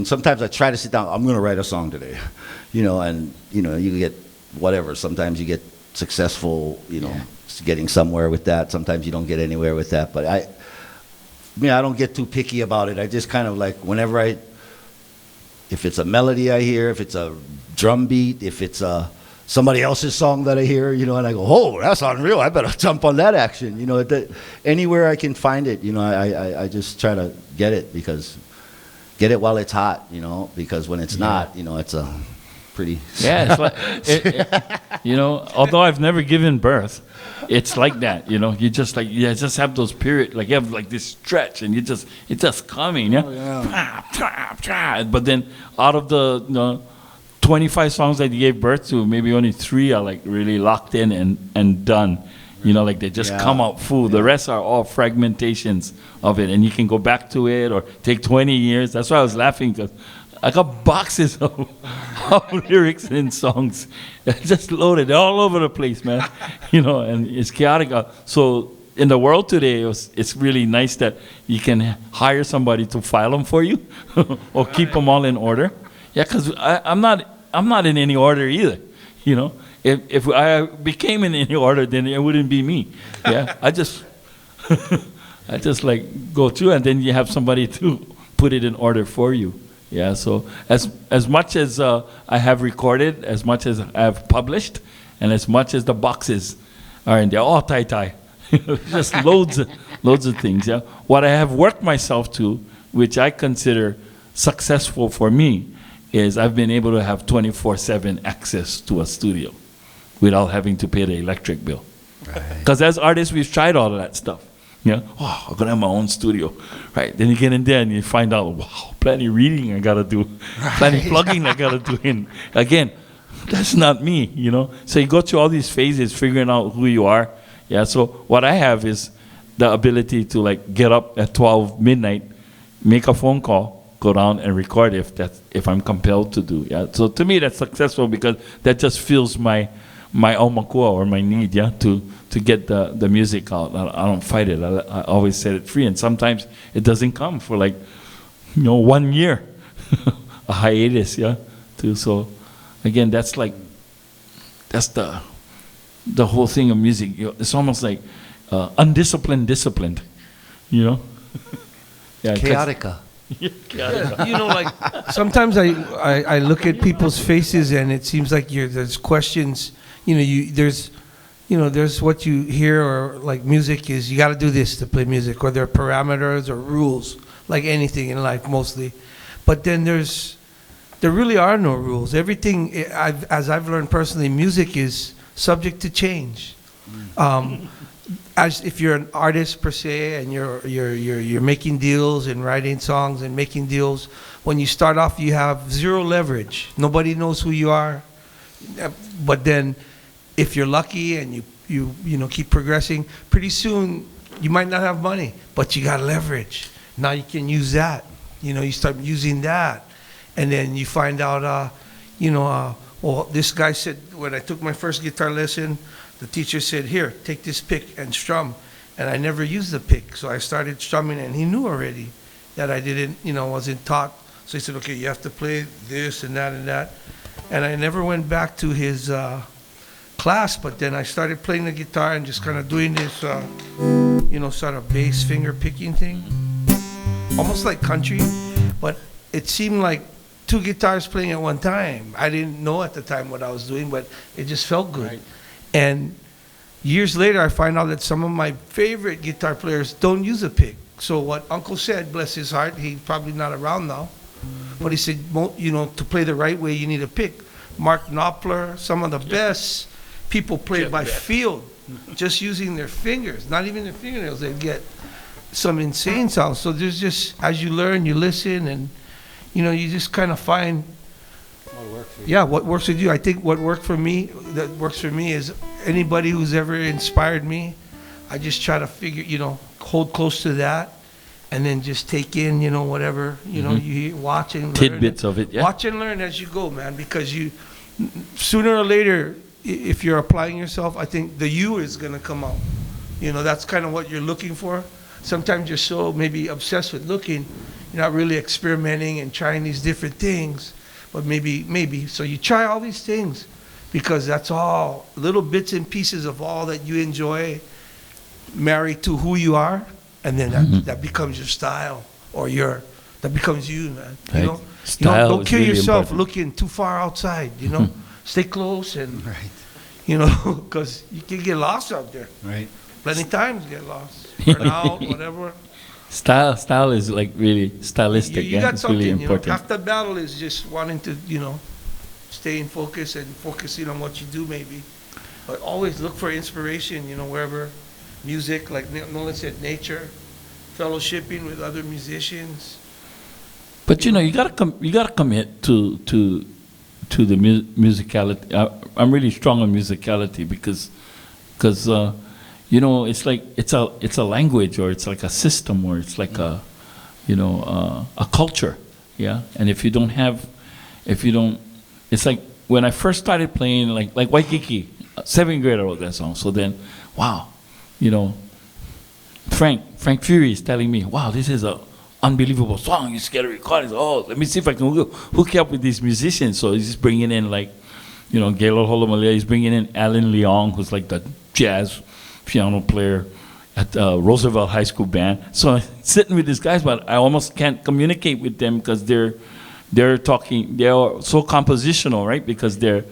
sometimes I try to sit down, I'm going to write a song today, and you get whatever. Sometimes you get successful, getting somewhere with that. Sometimes you don't get anywhere with that. But I don't get too picky about it. I just kind of like, whenever if it's a melody I hear, if it's a drum beat, if it's somebody else's song that I hear, and I go, oh, that's unreal, I better jump on that action. Anywhere I can find it, I just try to get it while it's hot, because when it's not, it's a pretty. Yeah, it's like, although I've never given birth, it's like that, you just have those periods, like you have like this stretch and it's just coming, yeah. But then out of the 25 songs that you gave birth to, maybe only 3 are like really locked in and done. Like they just come out full. The rest are all fragmentations of it, and you can go back to it or take 20 years. That's why I was laughing, because I got boxes of lyrics and songs just loaded all over the place, man. And it's chaotic. So in the world today, it's really nice that you can hire somebody to file them for you or keep them all in order. Yeah, because I'm not in any order either, If I became in any order, then it wouldn't be me. Yeah, I just like go through, and then you have somebody to put it in order for you. Yeah, so as much as I have recorded, as much as I have published, and as much as the boxes are in there, all tie. Just loads of things. Yeah, what I have worked myself to, which I consider successful for me, is I've been able to have 24/7 access to a studio without having to pay the electric bill. Because as artists, we've tried all of that stuff. I'm going to have my own studio. Right, then you get in there and you find out, wow, plenty reading I got to do. Plenty plugging I got to do. And again, that's not me, you know. So you go through all these phases figuring out who you are. Yeah, so what I have is the ability to like get up at 12 midnight, make a phone call, go down and record if I'm compelled to do. Yeah, so to me that's successful because that just fills my aumakua or my need, yeah, to get the music out. I don't fight it. I always set it free, and sometimes it doesn't come for like 1 year, a hiatus, yeah. So again, that's the whole thing of music. It's almost like undisciplined, disciplined, you know. Yeah, Chaotica. Yeah, like sometimes I look at people's faces and it seems like there's questions. There's what you hear, or like music is you got to do this to play music, or there are parameters or rules, like anything in life mostly. But then there really are no rules. Everything, as I've learned personally, music is subject to change. As if you're an artist per se, and you're making deals and writing songs and making deals, when you start off, you have zero leverage. Nobody knows who you are. But then, if you're lucky and you keep progressing, pretty soon you might not have money, but you got leverage. Now you can use that. You start using that, and then you find out, well, this guy said, when I took my first guitar lesson, the teacher said, here, take this pick and strum. And I never used the pick, so I started strumming, and he knew already that I didn't, wasn't taught. So he said, okay, you have to play this and that and that. And I never went back to his class, but then I started playing the guitar and just kind of doing this, sort of bass finger picking thing. Almost like country, but it seemed like two guitars playing at one time. I didn't know at the time what I was doing, but it just felt good. Right. And years later, I find out that some of my favorite guitar players don't use a pick. So what Uncle said, bless his heart, he's probably not around now, but he said, to play the right way, you need a pick. Mark Knopfler, some of the best people play by feel, just using their fingers, not even their fingernails. They get some insane sounds. So there's just, as you learn, you listen, and you just kind of find what works with you. I think what works for me is anybody who's ever inspired me. I just try to hold close to that, and then just take in, whatever, you watch and learn. Tidbits of it, yeah. Watch and learn as you go, man, because sooner or later, if you're applying yourself, I think the you is going to come out. That's kind of what you're looking for. Sometimes you're so maybe obsessed with looking, you're not really experimenting and trying these different things, but maybe. So you try all these things because that's all little bits and pieces of all that you enjoy married to who you are, and then that becomes your style, or that becomes you, man. Right. Style don't kill really yourself important. looking too far outside, Stay close and, because you can get lost out there. Right. Plenty times get lost, burn out, whatever. Style is like really stylistic. You got it's something, really important. Half the battle is just wanting to, stay in focus and focusing on what you do maybe. But always look for inspiration, wherever. Music, like Nolan said, nature, fellowshipping with other musicians. But you gotta commit to the musicality. I'm really strong on musicality because it's like it's a language, or it's like a system, or it's like a culture, yeah. And if you don't, it's like when I first started playing like Waikiki, 7th grade I wrote that song. So then, wow, Frank Fury is telling me, wow, this is a unbelievable song. You just get a record. Let me see if I can hook you up with these musicians. So he's just bringing in Gaylord Holomalia. He's bringing in Alan Leong, who's like the jazz piano player at Roosevelt High School band. So I'm sitting with these guys, but I almost can't communicate with them because they're talking. They are so compositional, right? Because they're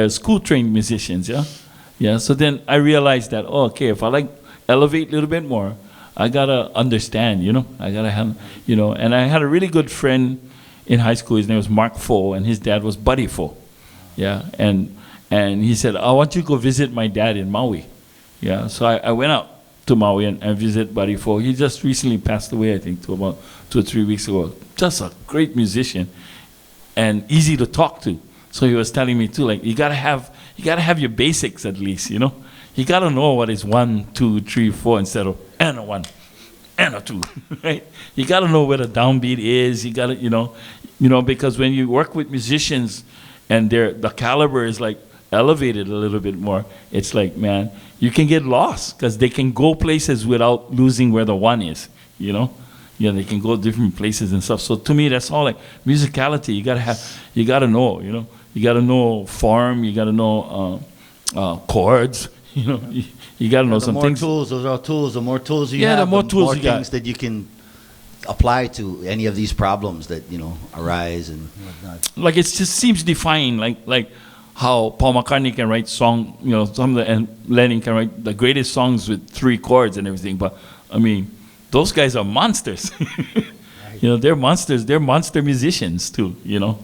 school trained musicians, yeah. So then I realized that if I elevate a little bit more, I gotta understand, I gotta have, and I had a really good friend in high school. His name was Mark Fo, and his dad was Buddy Fo, yeah. And he said, I want you to go visit my dad in Maui, yeah. So I went out to Maui and visit Buddy Fo. He just recently passed away, I think, about 2 or 3 weeks ago. Just a great musician and easy to talk to. So he was telling me too, like you gotta have your basics at least, you know. You gotta know what is 1, 2, 3, 4 instead of and a 1 and a 2, right? You gotta know where the downbeat is. You gotta, because when you work with musicians and the caliber is like elevated a little bit more, it's like, man, you can get lost because they can go places without losing where the 1 is, you know. Yeah, they can go different places and stuff. So to me, that's all like musicality. You gotta know, you know. You gotta know form. You gotta know chords. You know, you gotta know some things. Those are all tools. The more tools you Yeah, have, the more tools you got. things that you can apply to any of these problems that arise and whatnot. Like it just seems defying, like how Paul McCartney can write song, and Lennon can write the greatest songs with 3 chords and everything. But I mean, those guys are monsters. They're monsters. They're monster musicians too.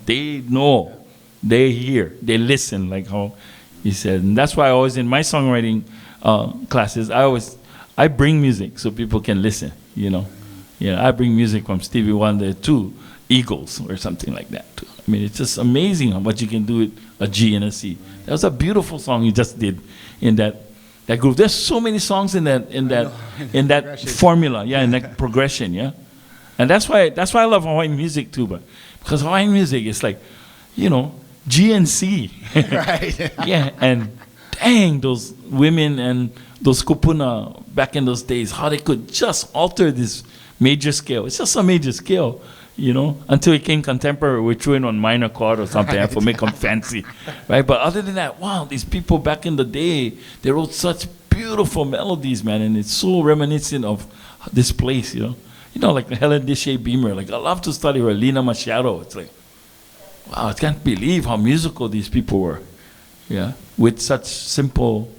They know, they hear, they listen, like how he said. And that's why I always, in my songwriting classes, I bring music so people can listen. I bring music from Stevie Wonder to Eagles or something like that too. I mean, it's just amazing what you can do with a G and a C. That was a beautiful song you just did in that groove. There's so many songs in that formula, in that progression, And that's why I love Hawaiian music too, because Hawaiian music is like, G and C. Right. Yeah, and dang, those women and those kupuna back in those days, how they could just alter this major scale. It's just a major scale, until it came contemporary, we threw in on minor chord or something to make them fancy, right? But other than that, wow, these people back in the day, they wrote such beautiful melodies, man, and it's so reminiscent of this place, like Helen Deshay Beamer. Like, I love to study her, Lina Machado. It's like, wow, I can't believe how musical these people were, with such simple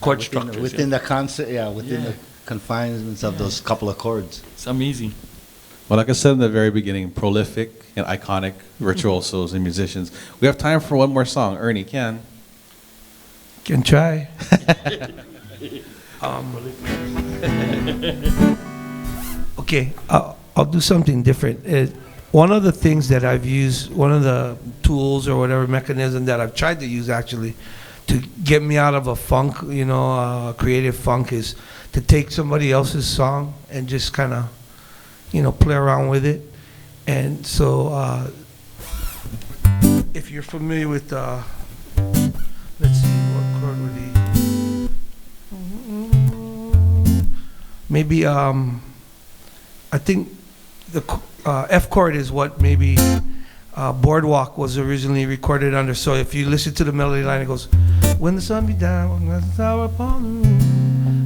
chord structures. Within the concept, the confinements of those couple of chords. It's amazing. Well, like I said in the very beginning, prolific and iconic virtuosos and musicians. We have time for one more song. Ernie, can try. Okay, I'll do something different. One of the things that I've used, one of the tools or whatever mechanism that I've tried to use actually to get me out of a funk, creative funk, is to take somebody else's song and just kind of, play around with it. And so, if you're familiar with, let's see, what chord would he? Maybe, I think the F chord is what maybe Boardwalk was originally recorded under. So if you listen to the melody line, it goes, when the sun be down, the tower upon the roof,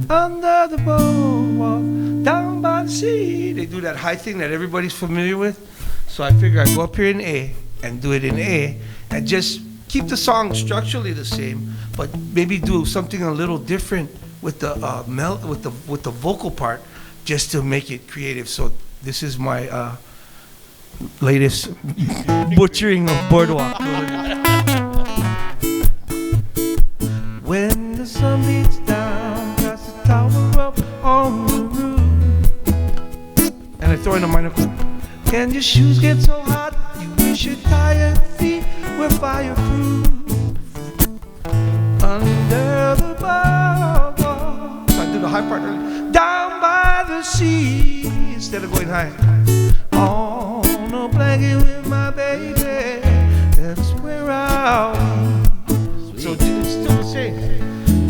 under the boardwalk, down by the sea. They do that high thing that everybody's familiar with. So I figure I go up here in A and do it in A and just keep the song structurally the same, but maybe do something a little different with the with the vocal part, just to make it creative. So this is my latest butchering of Boardwalk. When the sun beats down past the tower up on the roof, and I throw in a minor chord. Can your shoes get so hot you wish your tired feet were fireproof? Under the boardwalk, so I do the high part early. Down by the sea, instead of going high. On a blanket with my baby, that's where I'll be. So it's still the same.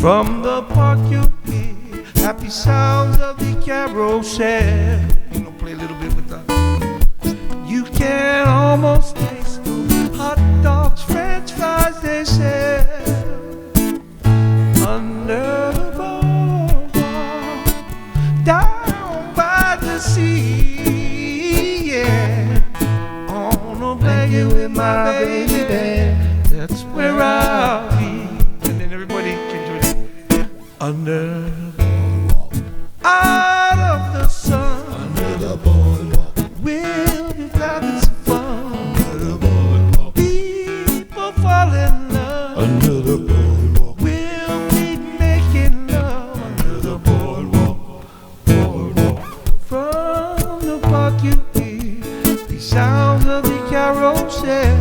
From the park you'll hear happy sounds of the carousel. Play a little bit with the. You can almost taste the hot dogs, French fries they sell under the boardwalk, down by the sea, on a blanket with my baby, that's where I'll be. And then everybody can join it. Under the boardwalk, out of the sun, under the boardwalk, we'll be having some fun. Under the boardwalk, people fall in love. Under the boardwalk, we'll be making love. Under the boardwalk, boardwalk. From the park you hear the sounds of the carousel.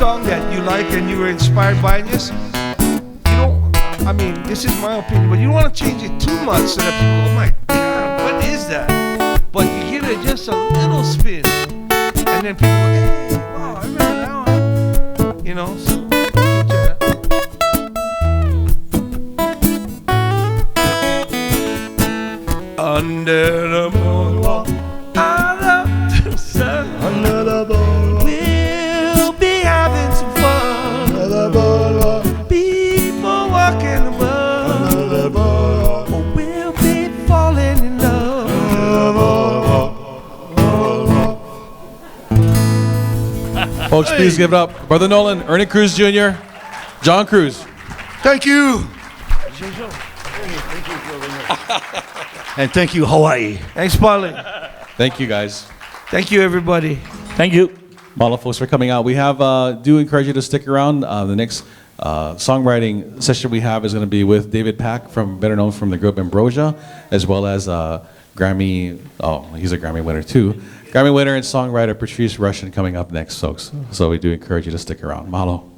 song that you like and you were inspired by, just, you don't, I mean, this is my opinion, but you don't want to change it too much so that people, oh my God, what is that? But you give it just a little spin, and then people go, hey, wow, I remember that one. You know, so, under the moonwalk, under the sun, under the boardwalk, we'll be having some fun. Under the boardwalk, people walking above. Under the boardwalk, we'll be falling in love. Under the boardwalk. Folks, please give it up. Brother Nolan, Ernie Cruz Jr., John Cruz. Thank you. And thank you, Hawaii. Thanks, Paulie. Thank you, guys. Thank you, everybody. Thank you. Mahalo, folks, for coming out. We have, do encourage you to stick around. The next songwriting session we have is going to be with David Pack, better known from the group Ambrosia, as well as Grammy, he's a Grammy winner too. Grammy winner and songwriter Patrice Rushen coming up next, folks. So we do encourage you to stick around. Mahalo.